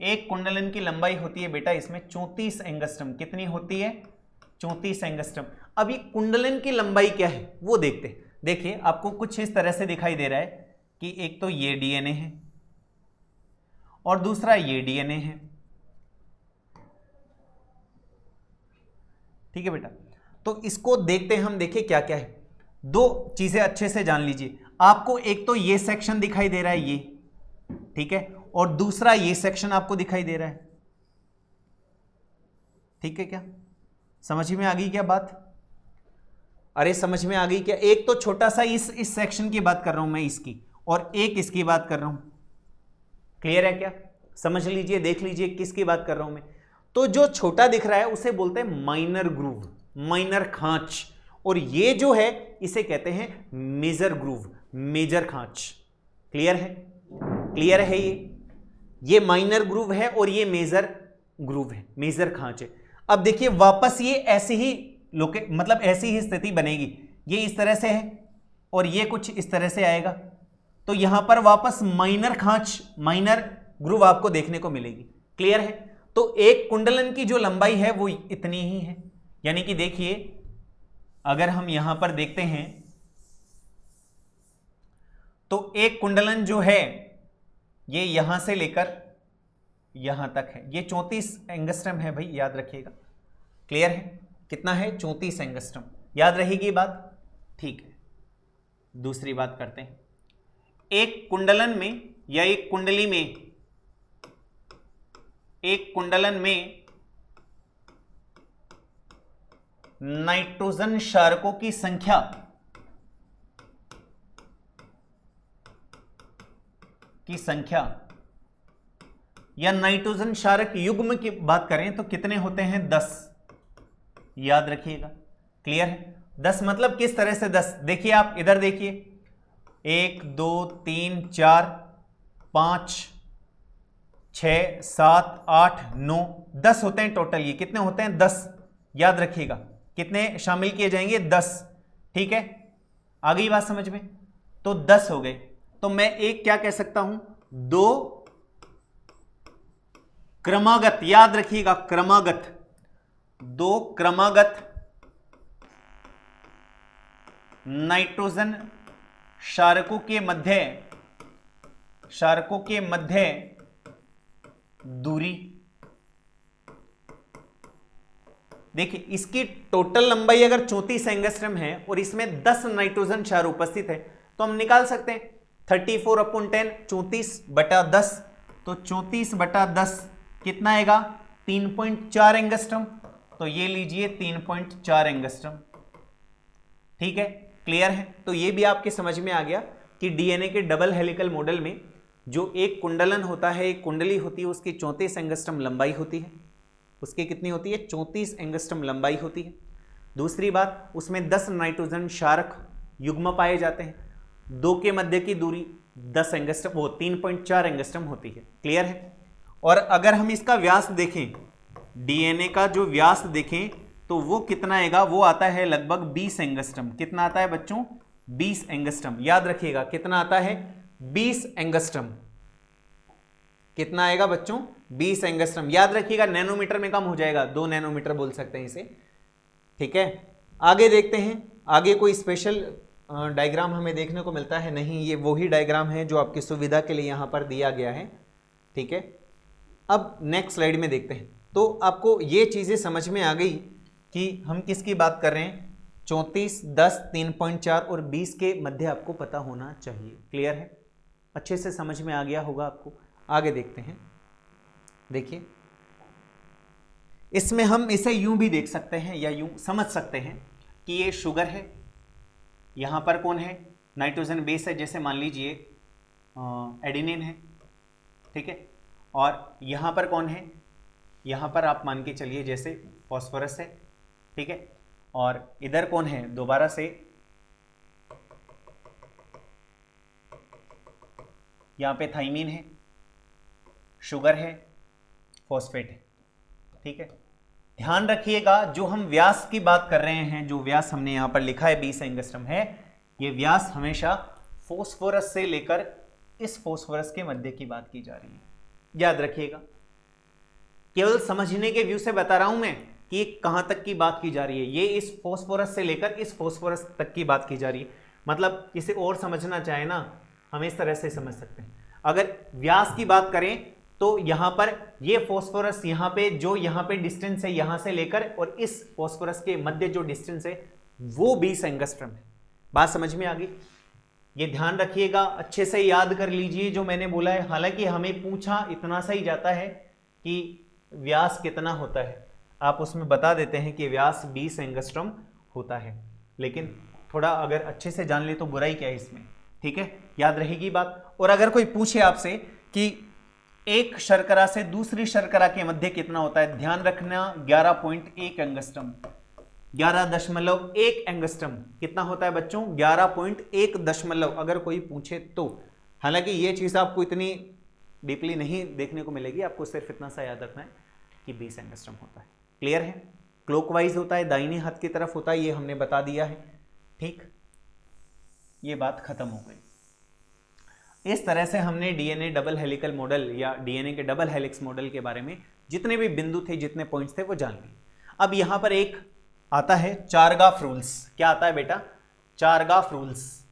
[SPEAKER 1] एक कुंडलन की लंबाई होती है बेटा इसमें 34 एंगस्ट्रम। कितनी होती है? 34 एंगस्ट्रम। अब ये कुंडलन की लंबाई क्या है वो देखते हैं। देखिए आपको कुछ इस तरह से दिखाई दे रहा है कि एक तो ये डीएनए है और दूसरा ये डीएनए है, ठीक है बेटा। तो इसको देखते हैं हम, देखिए क्या क्या है। दो चीजें अच्छे से जान लीजिए। आपको एक तो ये सेक्शन दिखाई दे रहा है ये, ठीक है, और दूसरा ये सेक्शन आपको दिखाई दे रहा है, ठीक है। क्या समझ में आ गई क्या बात? अरे समझ में आ गई क्या? एक तो छोटा सा इस सेक्शन की बात कर रहा हूं मैं इसकी, और एक इसकी बात कर रहा हूं। क्लियर है क्या? समझ लीजिए, देख लीजिए किसकी बात कर रहा हूं मैं। तो जो छोटा दिख रहा है उसे बोलते हैं माइनर ग्रूव, माइनर खांच, और ये जो है इसे कहते हैं मेजर ग्रूव, मेजर खांच। क्लियर है? क्लियर है? ये माइनर ग्रूव है और ये मेजर ग्रूव है, मेजर खांच है। अब देखिए वापस ये ऐसी ही मतलब ऐसी ही स्थिति बनेगी। ये इस तरह से है और ये कुछ इस तरह से आएगा, तो यहां पर वापस माइनर खांच, माइनर ग्रूव आपको देखने को मिलेगी। क्लियर है? तो एक कुंडलन की जो लंबाई है वो इतनी ही है। यानी कि देखिए अगर हम यहां पर देखते हैं तो एक कुंडलन जो है ये यहां से लेकर यहां तक है, ये 34 एंगस्ट्रम है भाई, याद रखिएगा। क्लियर है? कितना है? 34 एंगस्ट्रम। याद रहेगी बात? ठीक है। दूसरी बात करते हैं, एक कुंडलन में या एक कुंडली में, एक कुंडलन में नाइट्रोजन क्षारकों की संख्या या नाइट्रोजन क्षारक युग्म की बात करें तो कितने होते हैं? 10। याद रखिएगा। क्लियर है? 10 मतलब किस तरह से 10? देखिए आप इधर देखिए, 1 2 3 4 5 6 7 8 9 10 होते हैं टोटल। ये कितने होते हैं? 10। याद रखिएगा कितने शामिल किए जाएंगे? 10। ठीक है, आ गई बात समझ में? तो 10 हो गए। तो मैं एक क्या कह सकता हूं? 2 क्रमागत, याद रखिएगा क्रमागत, 2 क्रमागत नाइट्रोजन क्षारकों के मध्य दूरी। देखिए इसकी टोटल लंबाई अगर 34 एंगस्ट्रम है और इसमें 10 नाइट्रोजन क्षार उपस्थित है तो हम निकाल सकते हैं 34/10, 34/10। तो 34/10 कितना आएगा? 3.4 एंगस्ट्रम। तो ये लीजिए 3.4 एंगस्ट्रम। ठीक है, क्लियर है? तो ये भी आपके समझ में आ गया कि डीएनए के डबल हेलिकल मॉडल में जो एक कुंडलन होता है, एक कुंडली होती है, उसकी 34 एंगस्ट्रम लंबाई होती है। उसकी कितनी होती है? 34 एंगस्ट्रम लंबाई होती है। दूसरी बात, उसमें 10 नाइट्रोजन क्षारक युग्म पाए जाते हैं। 2 के मध्य की दूरी 10 एंगस्ट्रम, वो 3.4 एंगस्ट्रम होती है। क्लियर है? और अगर हम इसका व्यास देखें, डीएनए का जो व्यास देखें तो वो कितना आएगा? वो आता है लगभग 20 एंगस्ट्रम। कितना आता है बच्चों? 20 एंगस्ट्रम। याद रखिएगा कितना आता है? 20 एंगस्ट्रम। कितना आएगा बच्चों? 20 एंगस्ट्रम। याद रखिएगा नैनोमीटर में कम हो जाएगा, 2 नैनोमीटर बोल सकते हैं इसे। ठीक है, आगे देखते हैं। आगे कोई स्पेशल डायग्राम हमें देखने को मिलता है? नहीं, ये वही डायग्राम है जो आपकी सुविधा के लिए यहां पर दिया गया है। ठीक है, अब नेक्स्ट स्लाइड में देखते हैं। तो आपको ये चीजें समझ में आ गई कि हम किसकी बात कर रहे हैं? 34, 10, 3.4 और 20 के मध्य आपको पता होना चाहिए। क्लियर है? अच्छे से समझ में आ गया होगा आपको। आगे देखते हैं। देखिए, इसमें हम इसे यूं भी देख सकते हैं या यूं समझ सकते हैं कि ये शुगर है, यहां पर कौन है, नाइट्रोजन बेस है, जैसे मान लीजिए एडेनिन है, ठीक है, और यहां पर कौन है, यहां पर आप मान के चलिए जैसे फॉस्फोरस है, ठीक है, और इधर कौन है, दोबारा से यहां पे थाइमीन है, शुगर है, फॉस्फेट है, ठीक है। ध्यान रखिएगा, जो हम व्यास की बात कर रहे हैं, जो व्यास हमने यहां पर लिखा है 20 एंगस्ट्रम है, ये व्यास हमेशा फॉस्फोरस से लेकर इस फॉस्फोरस के मध्य की बात की जा रही है, याद रखिएगा। केवल समझने के व्यू से बता रहा हूं मैं कि ये कहां तक की बात की जा रही है। ये इस फॉस्फोरस से लेकर इस फॉस्फोरस तक की बात की जा रही है। मतलब इसे और समझना चाहे ना, हम इस तरह से समझ सकते हैं। अगर व्यास की बात करें तो यहां पर ये फॉस्फोरस यहां पे जो यहां पे डिस्टेंस है यहां से लेकर और इस फॉस्फोरस के मध्य जो डिस्टेंस है वो 20 एंगस्ट्रम है। बात समझ में आ गई? ये ध्यान रखिएगा, अच्छे से याद कर लीजिए जो मैंने बोला है। हालांकि हमें पूछा इतना सा ही जाता है कि व्यास कितना होता है, आप उसमें बता देते हैं कि व्यास 20 एंगस्ट्रम होता है, लेकिन थोड़ा अगर अच्छे से जान ले तो बुराई क्या है इसमें, ठीक है, याद रहेगी बात। और अगर कोई पूछे आपसे कि एक शर्करा से दूसरी शर्करा के मध्य कितना होता है, ध्यान रखना 11.1 एंगस्ट्रम, 11.1 एंगस्ट्रम कितना होता है बच्चों, 11.1 अगर कोई पूछे तो। हालांकि ये चीज आपको इतनी डीपली नहीं देखने को मिलेगी, आपको सिर्फ इतना सा याद रखना है कि 20 एंगस्ट्रम होता है। क्लियर है? क्लॉकवाइज होता है, दाहिने हाथ की तरफ होता है, ये हमने बता दिया है, ठीक, ये बात खत्म हो गई। इस तरह से हमने डीएनए डबल हेलिकल मॉडल या डीएनए के डबल हेलिक्स मॉडल के बारे में जितने भी बिंदु थे, जितने पॉइंट्स थे वो जान लिए। अब यहां पर एक आता है चारगाफ रूल्स। क्या आता है बेटा? चारगाफ रूल्स।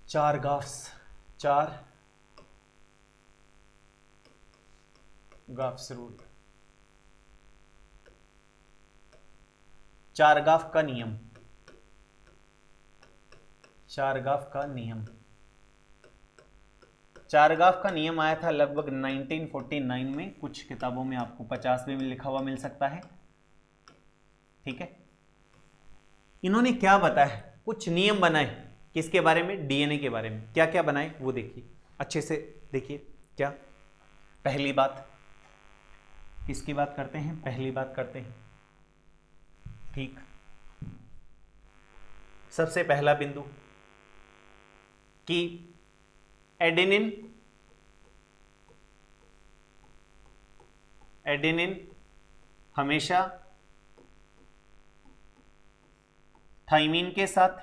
[SPEAKER 1] चारगाफ्स, चार गाफ्स रूल, चारगाफ का नियम, चारगाफ का नियम। चारगाफ का नियम आया था लगभग 1949 में, कुछ किताबों में आपको 50वें में लिखा हुआ मिल सकता है, ठीक है। इन्होंने क्या बताया, कुछ नियम बनाए, किसके बारे में, डीएनए के बारे में। क्या क्या बनाए वो देखिए, अच्छे से देखिए। क्या पहली बात, किसकी बात करते हैं, पहली बात करते हैं, ठीक, सबसे पहला बिंदु कि एडेनिन हमेशा थाइमीन के साथ,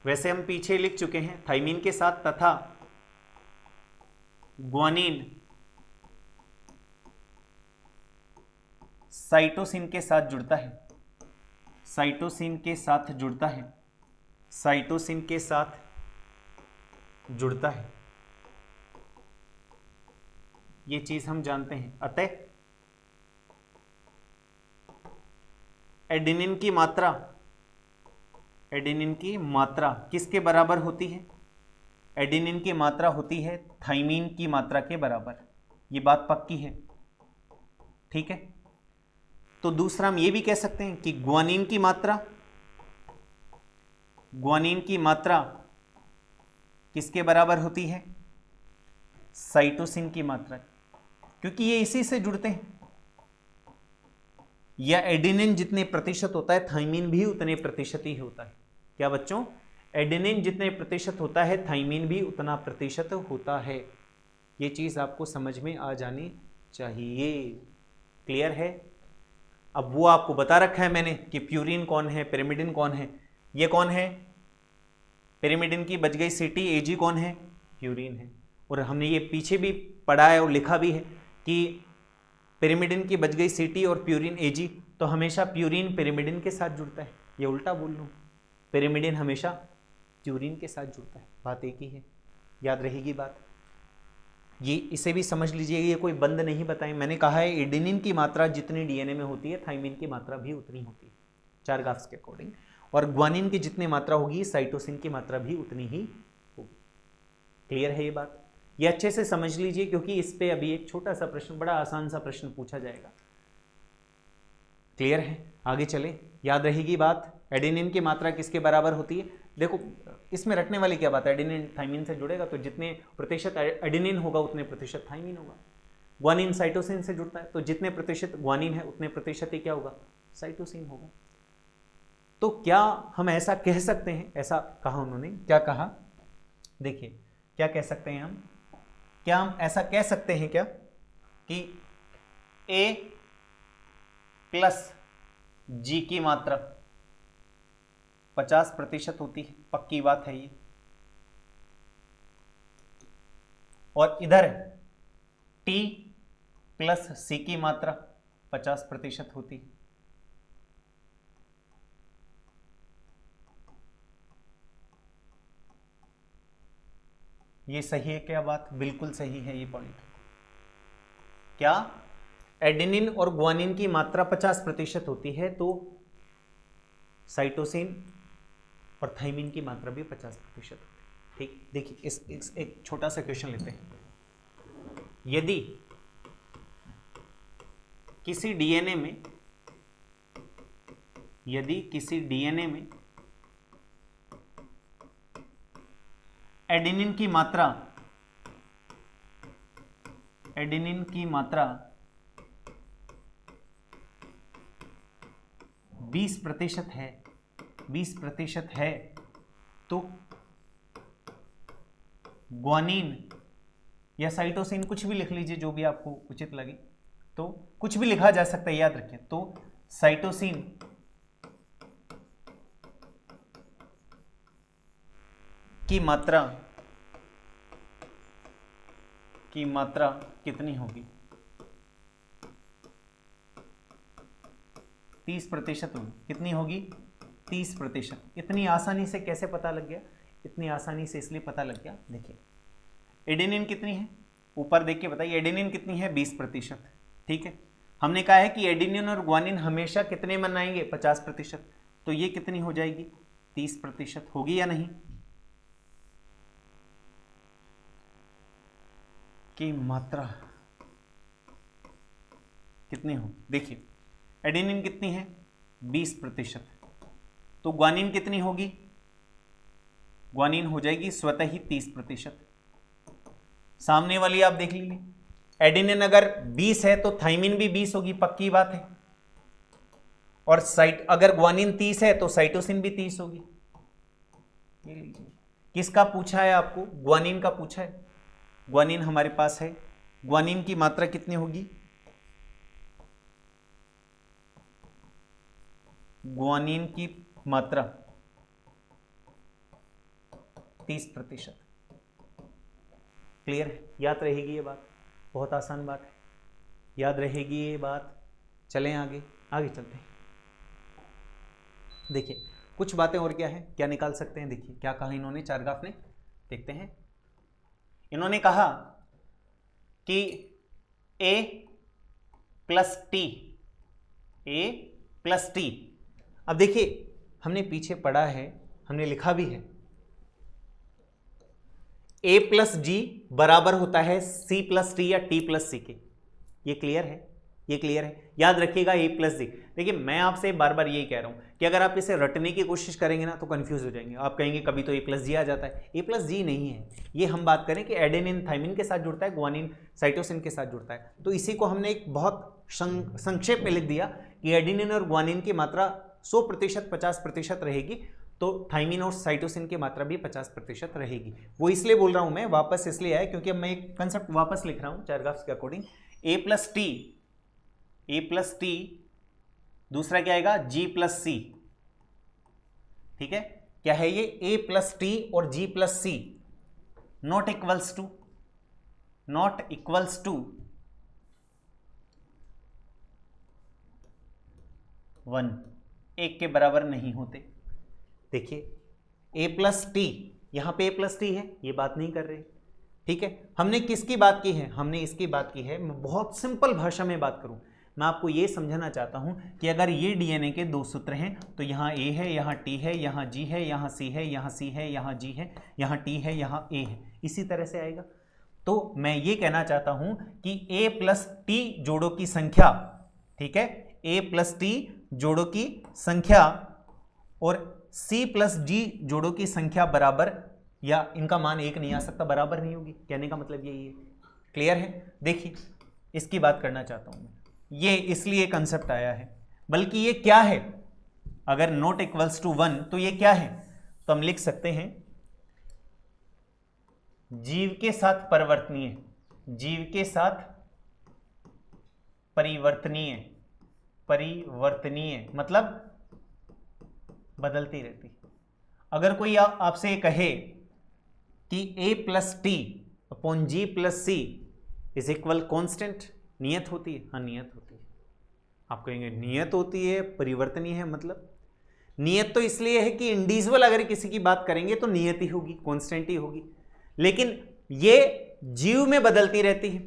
[SPEAKER 1] वैसे हम पीछे लिख चुके हैं, थाइमीन के साथ तथा ग्वानिन साइटोसिन के साथ जुड़ता है, साइटोसिन के साथ जुड़ता है, साइटोसिन के साथ जुड़ता है, ये चीज हम जानते हैं। अतः एडेनिन की मात्रा किसके बराबर होती है, एडेनिन की मात्रा होती है थाइमीन की मात्रा के बराबर, ये बात पक्की है, ठीक है। तो दूसरा हम ये भी कह सकते हैं कि ग्वानिन की मात्रा किसके बराबर होती है, साइटोसिन की मात्रा, क्योंकि ये इसी से जुड़ते हैं। या एडेनिन जितने प्रतिशत होता है थाइमीन भी उतने प्रतिशत ही होता है। क्या बच्चों? एडेनिन जितने प्रतिशत होता है थाइमीन भी उतना प्रतिशत होता है। ये चीज आपको समझ में आ जानी चाहिए। क्लियर है? अब वो आपको बता रखा है मैंने कि प्यूरिन कौन है, पिरिमिडिन कौन है। ये कौन है? पिरिमिडिन की बच गई सीटी, एजी कौन है? प्यूरिन है। और हमने ये पीछे भी पढ़ा है और लिखा भी है कि पिरिमिडिन की बच गई सीटी और प्यूरिन एजी, तो हमेशा प्यूरिन पिरिमिडिन के साथ जुड़ता है। ये उल्टा बोल लूँ, पिरिमिडिन हमेशा प्यूरिन के साथ जुड़ता है, बात एक ही है, याद रहेगी बात। ये इसे भी समझ लीजिए, ये कोई बंद नहीं बताएं। मैंने कहा है एडेनिन की मात्रा जितनी डीएनए में होती है थाइमिन की मात्रा भी उतनी होती है चारगाफ्स के अकॉर्डिंग, और ग्वानिन की जितनी मात्रा होगी साइटोसिन की मात्रा भी उतनी ही होगी। क्लियर है ये बात? ये अच्छे से समझ लीजिए क्योंकि इस पे अभी एक छोटा सा प्रश्न, बड़ा आसान सा प्रश्न पूछा जाएगा। क्लियर है? आगे चले, याद रहेगी बात। एडेनिन की मात्रा किसके बराबर होती है? देखो इसमें रखने वाली क्या बात है, एडेनिन थाइमिन से जुड़ेगा तो जितने प्रतिशत एडेनिन होगा उतने प्रतिशत थाइमिन होगा। ग्वानिन साइटोसिन से जुड़ता है तो जितने प्रतिशत ग्वानिन है उतने प्रतिशत ही क्या होगा, साइटोसिन होगा। तो क्या हम ऐसा कह सकते हैं, ऐसा कहा उन्होंने, क्या कहा देखिए, क्या कह सकते हैं हम, क्या हम ऐसा कह सकते हैं क्या कि A प्लस जी की मात्रा 50% होती है, पक्की बात है ये, और इधर T प्लस C की मात्रा 50% होती है। ये सही है क्या बात? बिल्कुल सही है ये पॉइंट। क्या एडेनिन और ग्वानिन की मात्रा 50% होती है तो साइटोसिन और थाइमिन की मात्रा भी 50% होती है। ठीक, देखिए इस एक छोटा सा क्वेश्चन लेते हैं। यदि किसी डीएनए में एडेनिन की मात्रा 20% है तो ग्वानिन या साइटोसिन, कुछ भी लिख लीजिए जो भी आपको उचित लगे, तो कुछ भी लिखा जा सकता है, याद रखें। तो साइटोसिन की मात्रा कितनी होगी? 30% होगी। कितनी होगी? 30%। इतनी आसानी से कैसे पता लग गया? इतनी आसानी से इसलिए पता लग गया, देखिए एडेनिन कितनी है, ऊपर देख के बताइए, एडेनिन कितनी है? 20%। ठीक है, हमने कहा है कि एडेनिन और ग्वानिन हमेशा कितने में आएंगे? 50%। तो ये कितनी हो जाएगी? 30% होगी या नहीं? की मात्रा कितनी होगी? देखिए एडेनिन कितनी है? 20%। तो ग्वानिन कितनी होगी? ग्वानिन हो जाएगी स्वतः ही 30%। सामने वाली आप देख लीजिए, एडेनिन अगर 20 है तो थाइमिन भी 20 होगी, पक्की बात है। और अगर ग्वानिन 30 है तो साइटोसिन भी 30 होगी। ये लीजिए, किसका पूछा है आपको? ग्वानिन का पूछा है। ग्वानिन हमारे पास है, ग्वानिन की मात्रा कितनी होगी? ग्वानिन की मात्रा 30%। क्लियर है? याद रहेगी ये बात, बहुत आसान बात है, याद रहेगी ये बात। चलें आगे चलते हैं। देखिए कुछ बातें और क्या है, क्या निकाल सकते हैं। देखिए क्या कहा इन्होंने, चारगाफ ने, देखते हैं। इन्होंने कहा कि A प्लस टी, अब देखिए हमने पीछे पढ़ा है, हमने लिखा भी है, A प्लस जी बराबर होता है C प्लस टी या T प्लस सी के। ये क्लियर है? ये क्लियर है? याद रखिएगा A प्लस जी। देखिए मैं आपसे बार बार यही कह रहा हूं कि अगर आप इसे रटने की कोशिश करेंगे ना तो कंफ्यूज हो जाएंगे। आप कहेंगे कभी तो A प्लस जी आ जाता है, A प्लस जी नहीं है। ये हम बात करें कि एडेनिन थाइमिन के साथ जुड़ता है, ग्वानिन साइटोसिन के साथ जुड़ता है। तो इसी को हमने एक बहुत संक्षेप में लिख दिया कि एडेनिन और ग्वानिन की मात्रा 100% 50% रहेगी, तो थाइमिन और साइटोसिन की मात्रा भी 50% रहेगी। वो इसलिए बोल रहा हूं मैं, वापस इसलिए आया क्योंकि अब मैं एक कंसेप्ट वापस लिख रहा हूं चारगाफ्स के अकॉर्डिंग। A प्लस टी, दूसरा क्या आएगा? G plus C. ठीक है, क्या है ये? A प्लस टी और G plus C not equals to 1, एक के बराबर नहीं होते। देखिए A प्लस टी, यहां पे A प्लस टी है, ये बात नहीं कर रहे, ठीक है, हमने किसकी बात की है, हमने इसकी बात की है। मैं बहुत सिंपल भाषा में बात करूं, मैं आपको ये समझाना चाहता हूं कि अगर ये डीएनए के 2 सूत्र हैं तो यहाँ ए है, यहाँ टी है, यहाँ जी है, यहाँ सी है, यहाँ सी है, यहाँ जी है, यहाँ टी है, यहाँ ए है, इसी तरह से आएगा। तो मैं ये कहना चाहता हूं कि ए प्लस टी जोड़ों की संख्या, ठीक है, ए प्लस टी जोड़ों की संख्या और सी प्लस जी जोड़ों की संख्या बराबर, या इनका मान एक नहीं आ सकता, बराबर नहीं होगी। कहने का मतलब यही है। क्लियर है? देखिए, इसकी बात करना चाहता हूं मैं, ये इसलिए कंसेप्ट आया है, बल्कि ये क्या है, अगर नॉट इक्वल्स टू 1 तो ये क्या है, तो हम लिख सकते हैं जीव के साथ परिवर्तनीय, जीव के साथ परिवर्तनीय, परिवर्तनीय मतलब बदलती रहती। अगर कोई आपसे कहे कि a plus T upon G plus C is equal constant, नियत होती है, हाँ नियत होती है। आप कहेंगे नियत होती है, परिवर्तनीय है, मतलब नियत तो इसलिए है कि इंडिविजुअल अगर किसी की बात करेंगे तो नियत ही होगी, कॉन्स्टेंट ही होगी, लेकिन ये जीव में बदलती रहती है,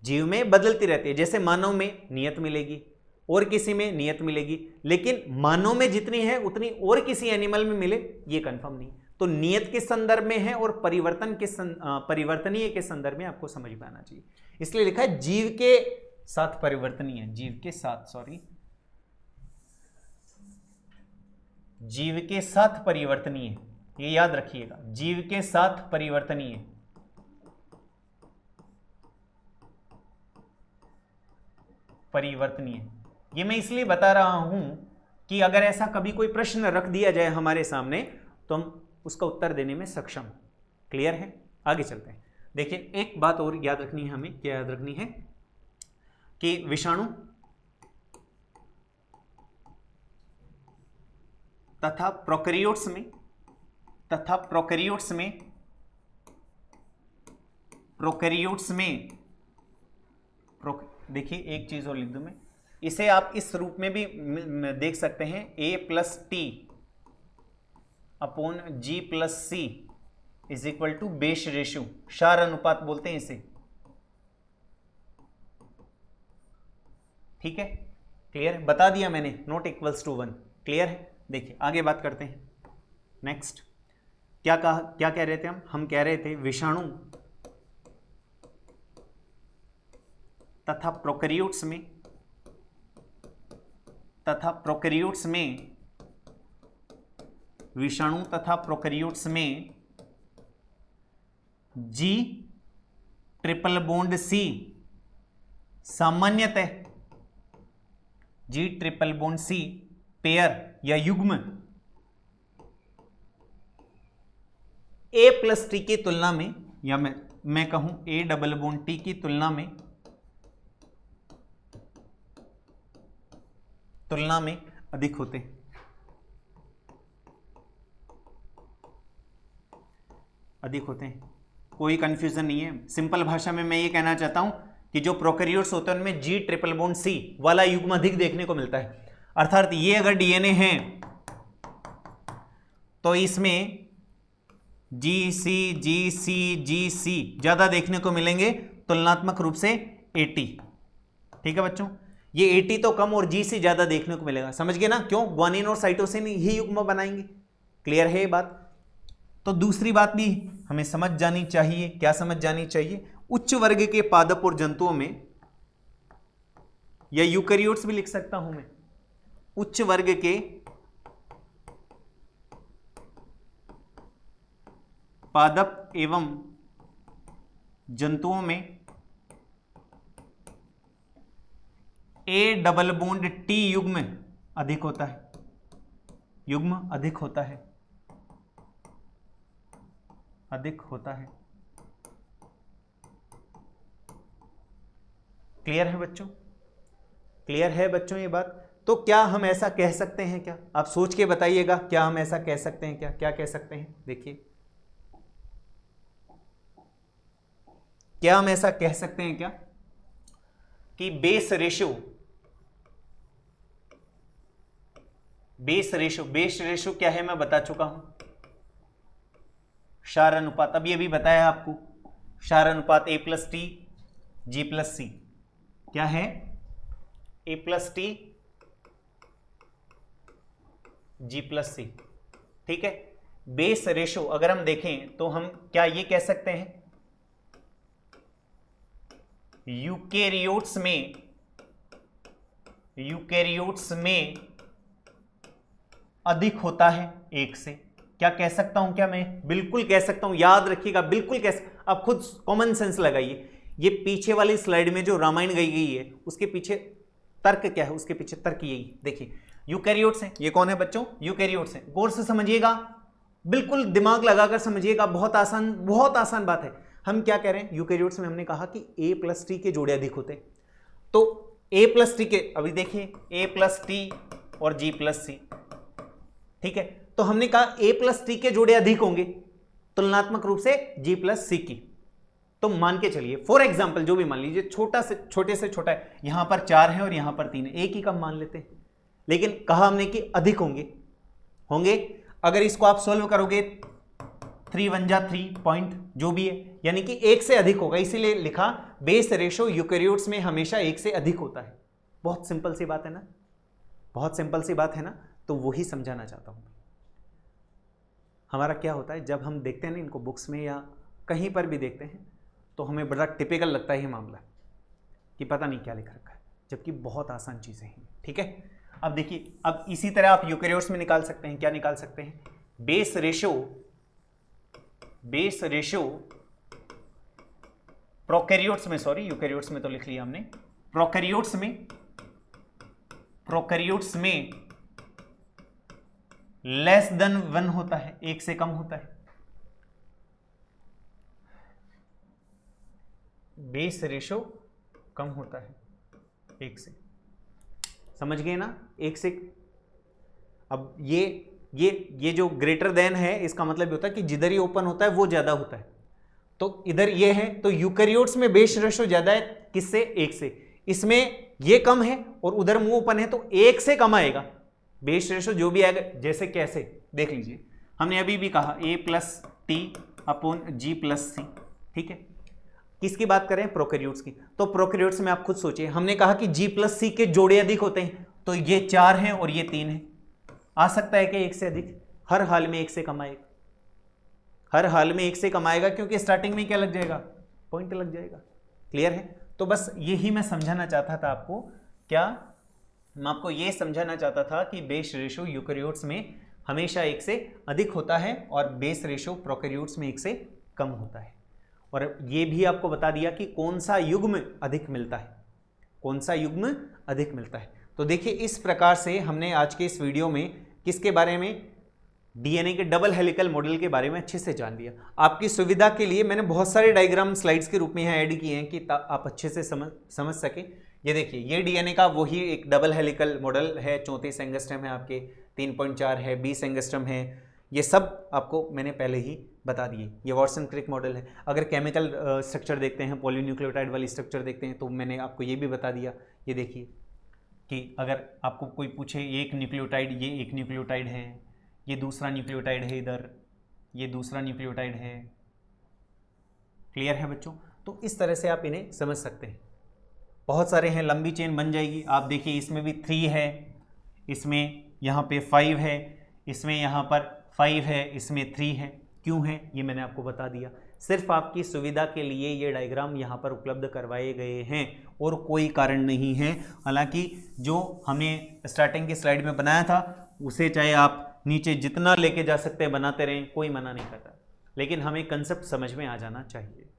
[SPEAKER 1] जीव में बदलती रहती है। जैसे मानव में नियत मिलेगी और किसी में नियत मिलेगी, लेकिन मानव में जितनी है उतनी और किसी एनिमल में मिले ये कंफर्म नहीं। तो नियत के संदर्भ में है और परिवर्तनीय के संदर्भ में आपको समझ में आना चाहिए, इसलिए लिखा है जीव के साथ परिवर्तनीय, जीव के साथ, सॉरी, जीव के साथ परिवर्तनीय, ये याद रखिएगा, जीव के साथ परिवर्तनीय। परिवर्तनीय ये मैं इसलिए बता रहा हूं कि अगर ऐसा कभी कोई प्रश्न रख दिया जाए हमारे सामने तो हम उसका उत्तर देने में सक्षम। क्लियर है? आगे चलते हैं। देखिए, एक बात और याद रखनी है हमें, क्या याद रखनी है कि विषाणु तथा प्रोकैरियोट्स में देखिए, एक चीज और लिख दूं मैं, इसे आप इस रूप में भी देख सकते हैं, a plus T upon G plus C is equal to base ratio, क्षार अनुपात बोलते हैं इसे। ठीक है, क्लियर है? बता दिया मैंने, नॉट इक्वल्स टू 1। क्लियर है? देखिए आगे बात करते हैं। नेक्स्ट क्या कहा, क्या कह रहे थे हम कह रहे थे विषाणु तथा प्रोकैरियोट्स में विषाणु तथा प्रोकैरियोट्स में जी ट्रिपल बॉन्ड सी सामान्यतः जी ट्रिपल बॉन्ड सी पेयर या युग्म ए प्लस टी की तुलना में, या मैं कहूं ए डबल बॉन्ड टी की तुलना में अधिक होते हैं। कोई कंफ्यूजन नहीं है। सिंपल भाषा में मैं ये कहना चाहता हूं कि जो प्रोकैरियोट्स होते हैं उनमें जी ट्रिपल बॉन्ड सी वाला युग्म अधिक देखने को मिलता है। अर्थात ये अगर डीएनए है तो इसमें जी सी ज्यादा देखने को मिलेंगे तुलनात्मक रूप से 80। ठीक है बच्चों, ये 80 तो कम और जी सी ज्यादा देखने को मिलेगा। समझ गए ना? क्यों? ग्वानिन और साइटोसिन ही युग्म बनाएंगे। क्लियर है ये बात? तो दूसरी बात भी हमें समझ जानी चाहिए। क्या समझ जानी चाहिए? उच्च वर्ग के पादप और जंतुओं में, या यूकैरियोट्स भी लिख सकता हूं मैं, उच्च वर्ग के पादप एवं जंतुओं में ए डबल बॉन्ड टी युग्म अधिक होता है, अधिक होता है। क्लियर है बच्चों? क्लियर है बच्चों ये बात? तो क्या हम ऐसा कह सकते हैं क्या? आप सोच के बताइएगा, क्या हम ऐसा कह सकते हैं क्या? क्या कह सकते हैं? देखिए, क्या हम ऐसा कह सकते हैं क्या कि बेस रेशो क्या है? मैं बता चुका हूं, क्षार अनुपात। अब ये भी बताया आपको क्षार अनुपात A plus T G plus C, क्या है? A plus T G plus C, ठीक है। बेस रेशो अगर हम देखें तो हम क्या ये कह सकते हैं, यूकेरियोट्स में अधिक होता है एक से। क्या कह सकता हूं? क्या मैं बिल्कुल कह सकता हूं, याद रखिएगा, बिल्कुल आप खुद कॉमन सेंस लगाइए। ये पीछे वाली स्लाइड में जो रामायण गई है उसके पीछे तर्क क्या है? उसके पीछे तर्क यही, देखिए यूकेरियोट्स हैं। ये कौन है बच्चों? यूकेरियोट्स हैं। गौर से समझिएगा, बिल्कुल दिमाग लगाकर समझिएगा, बहुत आसान बात है। हम क्या कह रहे हैं? यूकेरियोट्स में हमने कहा कि A प्लस टी के जोड़े अधिक होते हैं, तो A प्लस टी के, अभी देखिए A प्लस टी और G प्लस सी, ठीक है। तो हमने कहा A प्लस टी के जोड़े अधिक होंगे तुलनात्मक रूप से G प्लस सी की। तो मान के चलिए फॉर एग्जाम्पल, जो भी मान लीजिए, छोटे से छोटा है, यहां पर 4 है और यहां पर 3 है, एक ही कम मान लेते हैं, लेकिन कहा हमने कि अधिक होंगे। अगर इसको आप सॉल्व करोगे 3 1 जा 3 पॉइंट जो भी है, यानी कि 1 से अधिक होगा, इसीलिए लिखा बेस रेशो यूकेरियोट्स में हमेशा 1 से अधिक होता है। बहुत सिंपल सी बात है ना, बहुत सिंपल सी बात है ना। तो वही समझाना चाहता हूं। हमारा क्या होता है जब हम देखते हैं ना इनको बुक्स में या कहीं पर भी देखते हैं, तो हमें बड़ा टिपिकल लगता है ये मामला कि पता नहीं क्या लिख रखा है, जबकि बहुत आसान चीजें हैं, ठीक है। अब देखिए, अब इसी तरह आप यूकेरियोट्स में निकाल सकते हैं। क्या निकाल सकते हैं? बेस रेशो प्रोकैरियोट्स में, सॉरी यूकेरियोट्स में तो लिख लिया हमने, प्रोकैरियोट्स में लेस देन 1 होता है, 1 से कम होता है। बेस रेशो कम होता है 1 से, समझ गए ना? 1 से। अब ये जो ग्रेटर देन है, इसका मतलब होता है कि जिधर ये ओपन होता है वो ज्यादा होता है। तो इधर ये है, तो यूकेरियोट्स में बेस रेशो ज्यादा है, किससे? 1 से। इसमें ये कम है और उधर मुंह ओपन है, तो 1 से कम आएगा बेस रेशो जो भी आएगा। जैसे कैसे? देख लीजिए, हमने अभी भी कहा A plus T upon G plus C, ठीक है। किसकी बात करें? प्रोकैरियोट्स की। तो प्रोकैरियोट्स में आप खुद सोचिए, हमने कहा कि G प्लस सी के जोड़े अधिक होते हैं, तो ये 4 हैं और ये 3 है। आ सकता है कि 1 से अधिक? हर हाल में 1 से कम आएगा, हर हाल में 1 से कम आएगा, क्योंकि स्टार्टिंग में क्या लग जाएगा? पॉइंट लग जाएगा। क्लियर है? तो बस यही मैं समझाना चाहता था आपको। क्या मैं आपको ये समझाना चाहता था कि बेस रेशो यूकेरियोट्स में हमेशा 1 से अधिक होता है और बेस रेशो प्रोकैरियोट्स में 1 से कम होता है। और ये भी आपको बता दिया कि कौन सा युग्म अधिक मिलता है, कौन सा युग्म अधिक मिलता है। तो देखिए, इस प्रकार से हमने आज के इस वीडियो में किसके बारे में? डीएनए के डबल हेलिकल मॉडल के बारे में अच्छे से जान लिया। आपकी सुविधा के लिए मैंने बहुत सारे डायग्राम स्लाइड्स के रूप में यहाँ ऐड किए हैं कि आप अच्छे से समझ सके। ये देखिए, ये डीएनए का वही एक डबल हेलिकल मॉडल है। 34 एंगस्ट्रम है, आपके 3.4 है, 20 एंगस्ट्रम है। ये सब आपको मैंने पहले ही बता दिए। ये वॉटसन क्रिक मॉडल है। अगर केमिकल स्ट्रक्चर देखते हैं, पॉलीन्यूक्लियोटाइड वाली स्ट्रक्चर देखते हैं, तो मैंने आपको ये भी बता दिया। ये देखिए कि अगर आपको कोई पूछे ये एक न्यूक्लियोटाइड है, ये दूसरा न्यूक्लियोटाइड है, इधर ये दूसरा न्यूक्लियोटाइड है। क्लियर है बच्चों? तो इस तरह से आप इन्हें समझ सकते हैं। बहुत सारे हैं, लंबी चेन बन जाएगी। आप देखिए, इसमें भी 3 है, इसमें यहाँ पे 5 है, इसमें यहाँ पर 5 है, इसमें 3 है। क्यों है ये मैंने आपको बता दिया। सिर्फ आपकी सुविधा के लिए ये डायग्राम यहाँ पर उपलब्ध करवाए गए हैं और कोई कारण नहीं है। हालांकि जो हमने स्टार्टिंग की स्लाइड में बनाया था उसे चाहे आप नीचे जितना लेके जा सकते हैं बनाते रहें, कोई मना नहीं करता, लेकिन हमें कंसेप्ट समझ में आ जाना चाहिए।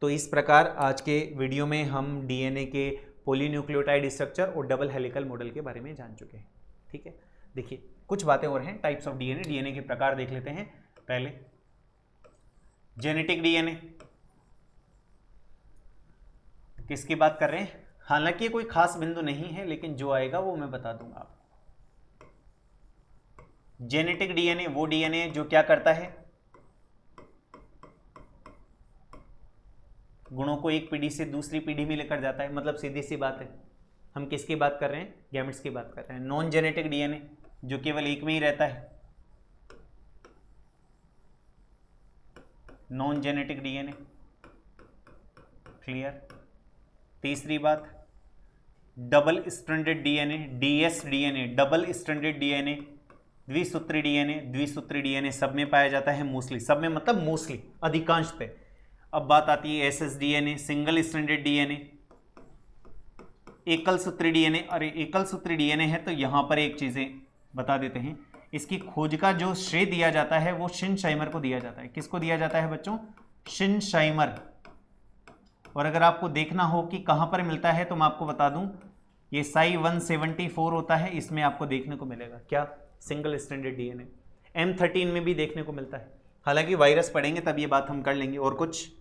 [SPEAKER 1] तो इस प्रकार आज के वीडियो में हम डीएनए के पॉलीन्यूक्लियोटाइड स्ट्रक्चर और डबल हेलिकल मॉडल के बारे में जान चुके हैं। ठीक है, देखिए कुछ बातें और हैं। टाइप्स ऑफ डीएनए, डीएनए के प्रकार देख लेते हैं। पहले जेनेटिक डीएनए, किसकी बात कर रहे हैं? हालांकि कोई खास बिंदु नहीं है, लेकिन जो आएगा वो मैं बता दूंगा आपको। जेनेटिक डीएनए वो डीएनए जो क्या करता है, गुणों को एक पीढ़ी से दूसरी पीढ़ी में लेकर जाता है। मतलब सीधी सी बात है, हम किसकी बात कर रहे हैं? गैमेट्स की बात कर रहे हैं। नॉन जेनेटिक डीएनए जो केवल एक में ही रहता है, नॉन जेनेटिक डीएनए क्लियर। तीसरी बात, double stranded DNA, DS DNA, double stranded DNA, द्विसूत्री डीएनए, द्विसूत्री डीएनए सब में पाया जाता है, मोस्टली सब में मतलब मोस्टली, अधिकांशतः। अब बात आती है SS DNA, single stranded DNA, एकल सूत्री डीएनए। अरे एकल सूत्री डीएनए है तो यहां पर एक चीजें बता देते हैं, इसकी खोज का जो श्रेय दिया जाता है वो शिनशाइमर को दिया जाता है। किसको दिया जाता है बच्चों? शिनशाइमर। और अगर आपको देखना हो कि कहां पर मिलता है तो मैं आपको बता दूं, ये साई 174 होता है, इसमें आपको देखने को मिलेगा क्या? Single stranded DNA. M13 में भी देखने को मिलता है, हालांकि वायरस पढ़ेंगे तब ये बात हम कर लेंगे। और कुछ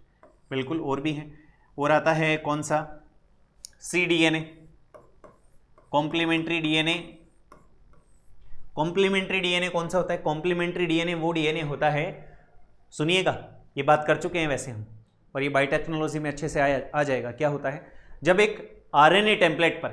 [SPEAKER 1] बिल्कुल और भी है। और आता है कौन सा? C DNA, complementary DNA. Complementary DNA कौन सा होता है? कॉम्प्लीमेंट्री डीएनए वो डीएनए होता है, सुनिएगा, ये बात कर चुके हैं वैसे हम, और ये बायोटेक्नोलॉजी में अच्छे से आ जाएगा। क्या होता है? जब एक आरएनए टेम्पलेट पर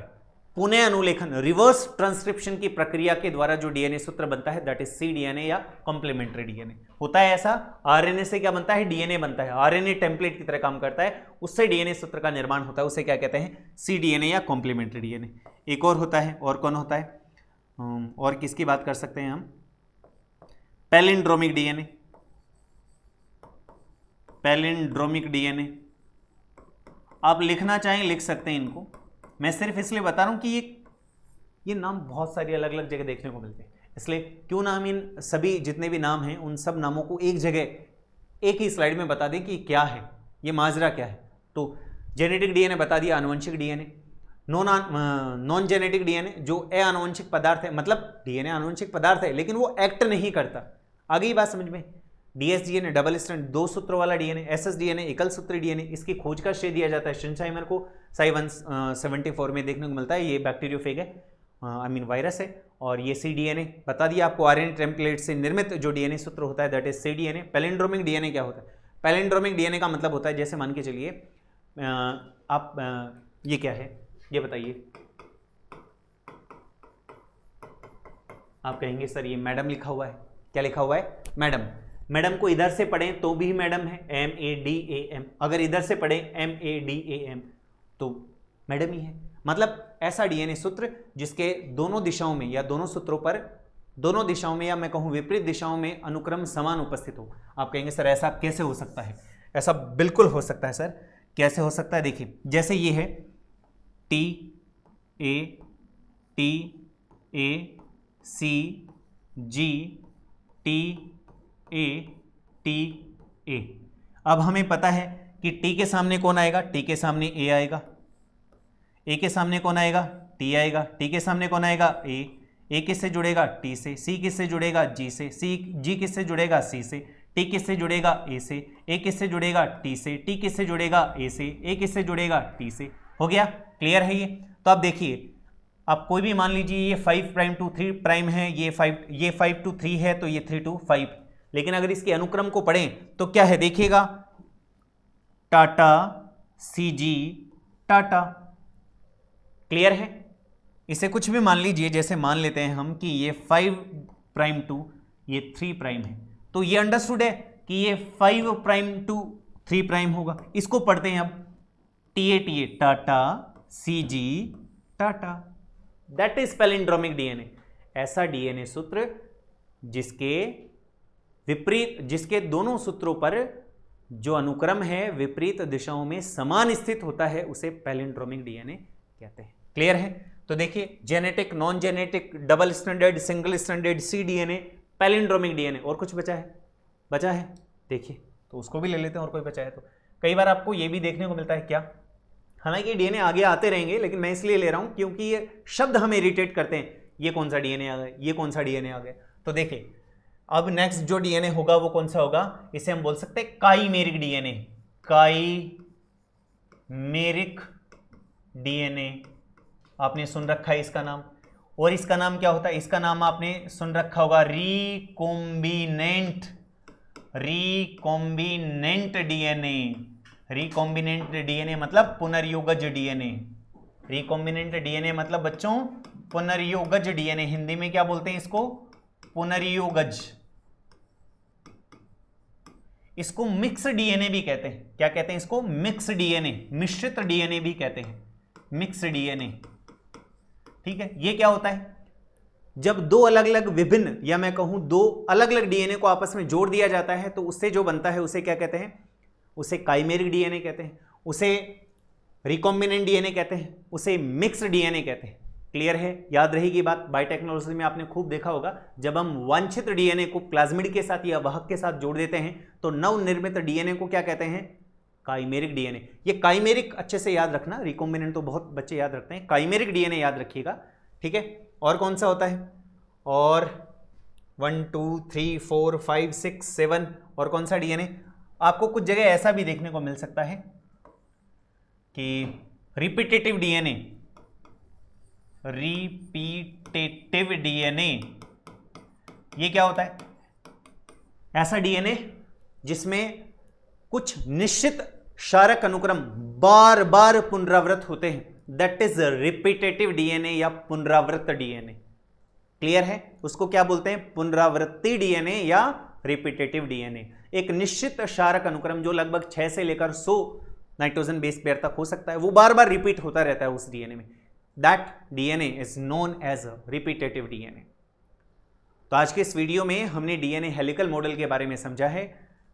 [SPEAKER 1] पुनः अनुलेखन, रिवर्स ट्रांसक्रिप्शन की प्रक्रिया के द्वारा जो डीएनए सूत्र बनता है, दैट इज सी डीएनए या कॉम्प्लीमेंट्री डीएनए होता है। ऐसा आरएनए से क्या बनता है? डीएनए बनता है, आरएनए टेम्पलेट की तरह काम करता है, उससे डीएनए सूत्र का निर्माण होता है, उसे क्या कहते हैं? सी डीएनए या कॉम्प्लीमेंट्री डीएनए। एक और होता है, और कौन होता है? और किसकी बात कर सकते हैं हम? Palindromic DNA, palindromic DNA. आप लिखना चाहें लिख सकते हैं इनको, मैं सिर्फ इसलिए बता रहा हूं कि ये नाम बहुत सारी अलग अलग जगह देखने को मिलते हैं, इसलिए क्यों ना हम इन सभी जितने भी नाम हैं उन सब नामों को एक जगह एक ही स्लाइड में बता दें कि क्या है, ये माजरा क्या है। तो जेनेटिक डीएनए बता दिया, आनुवंशिक डीएनए, नॉन जेनेटिक डीएनए जो आनुवंशिक पदार्थ है, मतलब डीएनए आनुवंशिक पदार्थ है लेकिन वो एक्ट नहीं करता। आगे ही बात समझ में? डीएस डीएनए डबल स्ट्रैंड, दो सूत्रों वाला डीएनए, एसएस डीएनए एकल सूत्री डीएनए, इसकी खोज का श्रेय दिया जाता है शिनशाइमर को, साई 174 में देखने को मिलता है। ये बैक्टीरियोफेग है, आई मीन वायरस है। और ये सी डीएनए बता दिया आपको, आरएनए टेम्पलेट से निर्मित जो डीएनए सूत्र होता है that is C DNA. Palindromic DNA क्या होता है? पैलिंड्रोमिक डीएनए का मतलब होता है, जैसे मान के चलिए आप ये क्या है ये बताइए, आप कहेंगे सर ये मैडम लिखा हुआ है, क्या लिखा हुआ है? मैडम। मैडम को इधर से पढ़ें तो भी मैडम है, MADAM, अगर इधर से पढ़ें MADAM तो मैडम ही है। मतलब ऐसा डीएनए सूत्र जिसके दोनों दिशाओं में या दोनों सूत्रों पर, दोनों दिशाओं में या मैं कहूं विपरीत दिशाओं में अनुक्रम समान उपस्थित हो। आप कहेंगे सर ऐसा कैसे हो सकता है? ऐसा बिल्कुल हो सकता है सर। कैसे हो सकता है? देखिए, जैसे ये है TATACG, TA। अब हमें पता है कि T के सामने कौन आएगा? T के सामने A आएगा, A के सामने कौन आएगा? T आएगा, T के सामने कौन आएगा? A किससे जुड़ेगा? T से, C किससे जुड़ेगा? G से, G किससे जुड़ेगा? C से, T किससे जुड़ेगा? A से, A किससे जुड़ेगा? T से, T किससे जुड़ेगा? A से, A किससे जुड़ेगा? T से। हो गया? क्लियर है ये? तो आप देखिए, आप कोई भी मान लीजिए ये 5 प्राइम टू 3 प्राइम है, ये 5 टू 3 है, तो ये 3 टू 5, लेकिन अगर इसके अनुक्रम को पढ़ें तो क्या है देखिएगा, टाटा CG टाटा। क्लियर है? इसे कुछ भी मान लीजिए, जैसे मान लेते हैं हम कि ये 5 प्राइम टू ये 3 प्राइम है, तो ये अंडरस्टूड है कि ये 5 प्राइम टू 3 प्राइम होगा। इसको पढ़ते हैं अब TA Tata CG Tata, that is palindromic DNA. ऐसा डीएनए सूत्र जिसके विपरीत, जिसके दोनों सूत्रों पर जो अनुक्रम है विपरीत दिशाओं में समान स्थित होता है, उसे पैलिंड्रोमिक डीएनए कहते हैं। क्लियर है? तो देखिए, genetic, non genetic, double standard, single standard, C DNA, palindromic DNA. और कुछ बचा है? बचा है, देखिए तो उसको भी ले लेते हैं। और कोई बचा है तो कई बार आपको ये भी देखने को मिलता है क्या, हालांकि डीएनए आगे आते रहेंगे लेकिन मैं इसलिए ले रहा हूं क्योंकि ये शब्द हमें इरिटेट करते हैं, ये कौन सा डीएनए आ गया, ये कौन सा डीएनए आ गया। तो देखिए, अब नेक्स्ट जो डीएनए होगा वो कौन सा होगा? इसे हम बोल सकते हैं काईमेरिक डीएनए, काईमेरिक डीएनए। आपने सुन रखा है इसका नाम। और इसका नाम क्या होता है? इसका नाम आपने सुन रखा होगा recombinant, recombinant DNA. Recombinant DNA मतलब पुनर्योगज डीएनए। रिकॉम्बिनेंट डीएनए मतलब बच्चों पुनर्योगज डीएनए। हिंदी में क्या बोलते हैं इसको? पुनर्योगज। इसको मिक्स डीएनए भी कहते हैं। क्या कहते हैं इसको? मिक्स डीएनए, मिश्रित डीएनए भी कहते हैं, मिक्स डीएनए। ठीक है, ये क्या होता है? जब दो अलग अलग विभिन्न, या मैं कहूं दो अलग अलग डीएनए को आपस में जोड़ दिया जाता है तो उससे जो बनता है उसे क्या कहते हैं? उसे काइमेरिक डीएनए कहते हैं, उसे रिकॉम्बिनेंट डीएनए कहते हैं, उसे मिक्स्ड डीएनए कहते हैं। क्लियर है? याद रहेगी बात। बायोटेक्नोलॉजी में आपने खूब देखा होगा, जब हम वांछित डीएनए को प्लाज्मिड के साथ या वाहक के साथ जोड़ देते हैं तो नवनिर्मित डीएनए को क्या कहते हैं? Chimeric DNA. ये काइमेरिक अच्छे से याद रखना, रिकॉम्बिनेंट तो बहुत बच्चे याद रखते हैं, काइमेरिक डीएनए याद रखिएगा। ठीक है, और कौन सा होता है? और 1 2 3 4 5 6 7 और कौन सा डीएनए? आपको कुछ जगह ऐसा भी देखने को मिल सकता है कि रिपीटेटिव डीएनए, रिपीटेटिव डीएनए ये क्या होता है? ऐसा डीएनए जिसमें कुछ निश्चित क्षारक अनुक्रम बार बार पुनरावृत होते हैं, दैट इज रिपीटेटिव डीएनए या पुनरावृत्त डीएनए। क्लियर है? उसको क्या बोलते हैं? पुनरावृत्ति डीएनए या रिपीटेटिव डीएनए। एक निश्चित क्षारक अनुक्रम जो लगभग 6 से लेकर 100 नाइट्रोजन बेस पेयर तक हो सकता है, वो बार बार रिपीट होता रहता है उस डीएनए में, that DNA is known as repetitive DNA. तो आज के इस वीडियो में हमने डीएनए हेलिकल मॉडल के बारे में समझा है,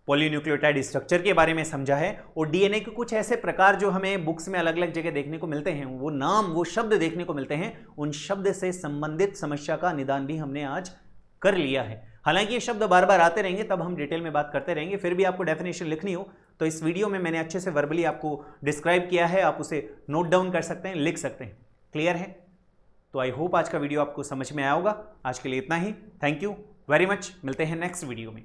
[SPEAKER 1] पॉलीन्यूक्लियोटाइड स्ट्रक्चर के बारे में समझा है, और डीएनए के कुछ ऐसे प्रकार जो हमें बुक्स में अलग अलग जगह देखने को मिलते हैं, वो नाम, वो शब्द देखने को मिलते हैं, उन शब्द से संबंधित समस्या का निदान भी हमने आज कर लिया है। हालांकि ये शब्द बार बार आते रहेंगे, तब हम डिटेल में बात करते रहेंगे, फिर भी आपको डेफिनेशन लिखनी हो तो इस वीडियो में मैंने अच्छे से वर्बली आपको डिस्क्राइब किया है, आप उसे नोट डाउन कर सकते हैं, लिख सकते हैं। क्लियर है? तो आई होप आज का वीडियो आपको समझ में आया होगा। आज के लिए इतना ही। थैंक यू वेरी मच, मिलते हैं नेक्स्ट वीडियो में।